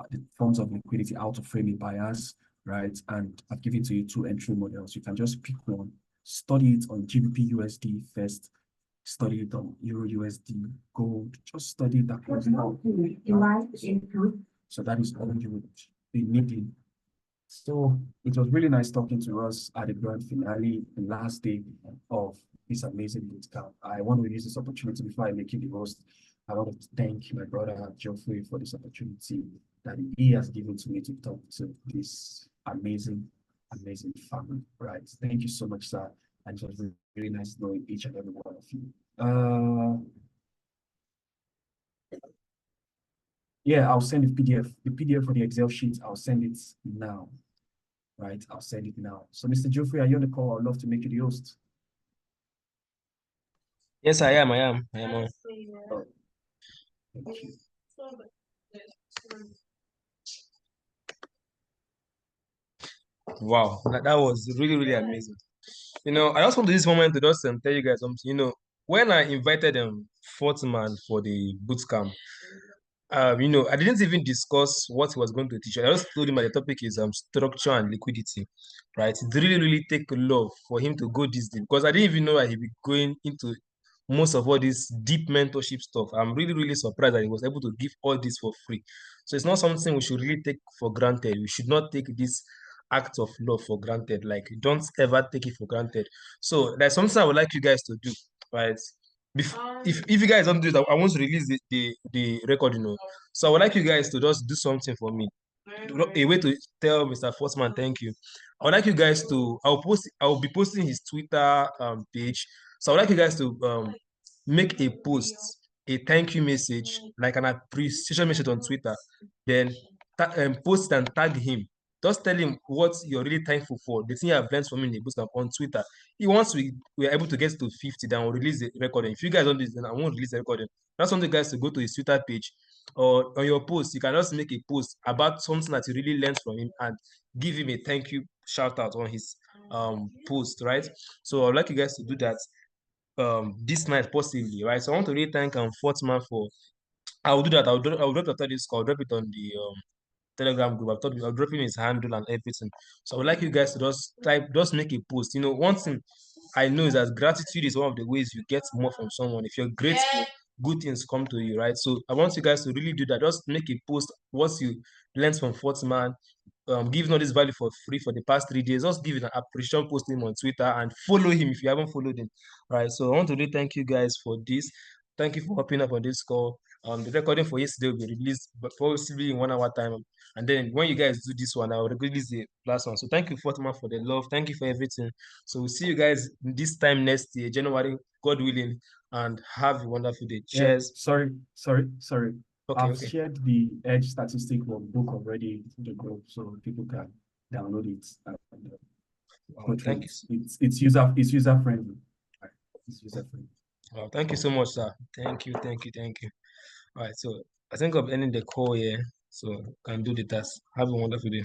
the forms of liquidity, how to frame a bias, right? And I've given to you 2 entry models. You can just pick one, study it on GBP USD first, study it on Euro USD, gold, just study that. So that is all you would be needing. So it was really nice talking to us at the grand finale, the last day of this amazing bootcamp. I want to use this opportunity before I make you the host. I want to thank my brother Geoffrey for this opportunity that he has given to me to talk to this amazing family. Right. Thank you so much, sir. And it was really, really nice knowing each and every one of you. Yeah, I'll send the PDF for the Excel sheet. I'll send it now. Right, I'll send it now. So, Mr. Geoffrey, are you on the call? I'd love to make you the host. Yes, I am. I am. I am on. Oh, thank you. Wow, that was really, really amazing. I just want to use this moment to just tell you guys something. When I invited fourth man for the boot camp, I didn't even discuss what he was going to teach. I just told him that the topic is structure and liquidity, right? It really, really take a lot for him to go this deep because I didn't even know that he'd be going into most of all this deep mentorship stuff. I'm really, really surprised that he was able to give all this for free. So it's not something we should really take for granted. We should not take this act of love for granted. Like, don't ever take it for granted. So there's something I would like you guys to do, right? If you guys don't do it, I want to release the record, So I would like you guys to just do something for me. A way to tell Mr. Forsman thank you. I would like you guys to I'll be posting his Twitter page. So I would like you guys to make a post, a thank you message, like an appreciation message on Twitter. Then post and tag him. Just tell him what you're really thankful for, the thing you have learned from him in the bootcamp on Twitter. Once we are able to get to 50, then we'll release the recording. If you guys don't do this, then I won't release the recording. I just want you guys to go to his Twitter page or on your post. You can just make a post about something that you really learned from him and give him a thank you shout out on his post, right? So I'd like you guys to do that this night possibly, right? So I want to really thank fourth man for. I'll do that. I'll drop the this call. I'll drop it on the Telegram group. I'll drop him his handle and everything. So I would like you guys to just make a post. One thing I know is that gratitude is one of the ways you get more from someone. If you're grateful, good things come to you, right? So I want you guys to really do that. Just make a post what you learned from fourth man. Giving all this value for free for the past 3 days. Just give it an appreciation post him on Twitter and follow him if you haven't followed him. Right. So I want to really thank you guys for this. Thank you for hopping up on this call. The recording for yesterday will be released, but possibly in 1 hour time. And then when you guys do this one, I will release the last one. So thank you, Fatima, for the love. Thank you for everything. So we'll see you guys this time next year, January, God willing, and have a wonderful day. Yeah, Cheers. sorry. Okay, I've okay. shared the edge statistic workbook already in the group, so people can download it. Thank you. It's user friendly. Right. It's user friendly. Thank you so much, sir. Thank you. All right, so I think I'm ending the call here, so can do the task. Have a wonderful day.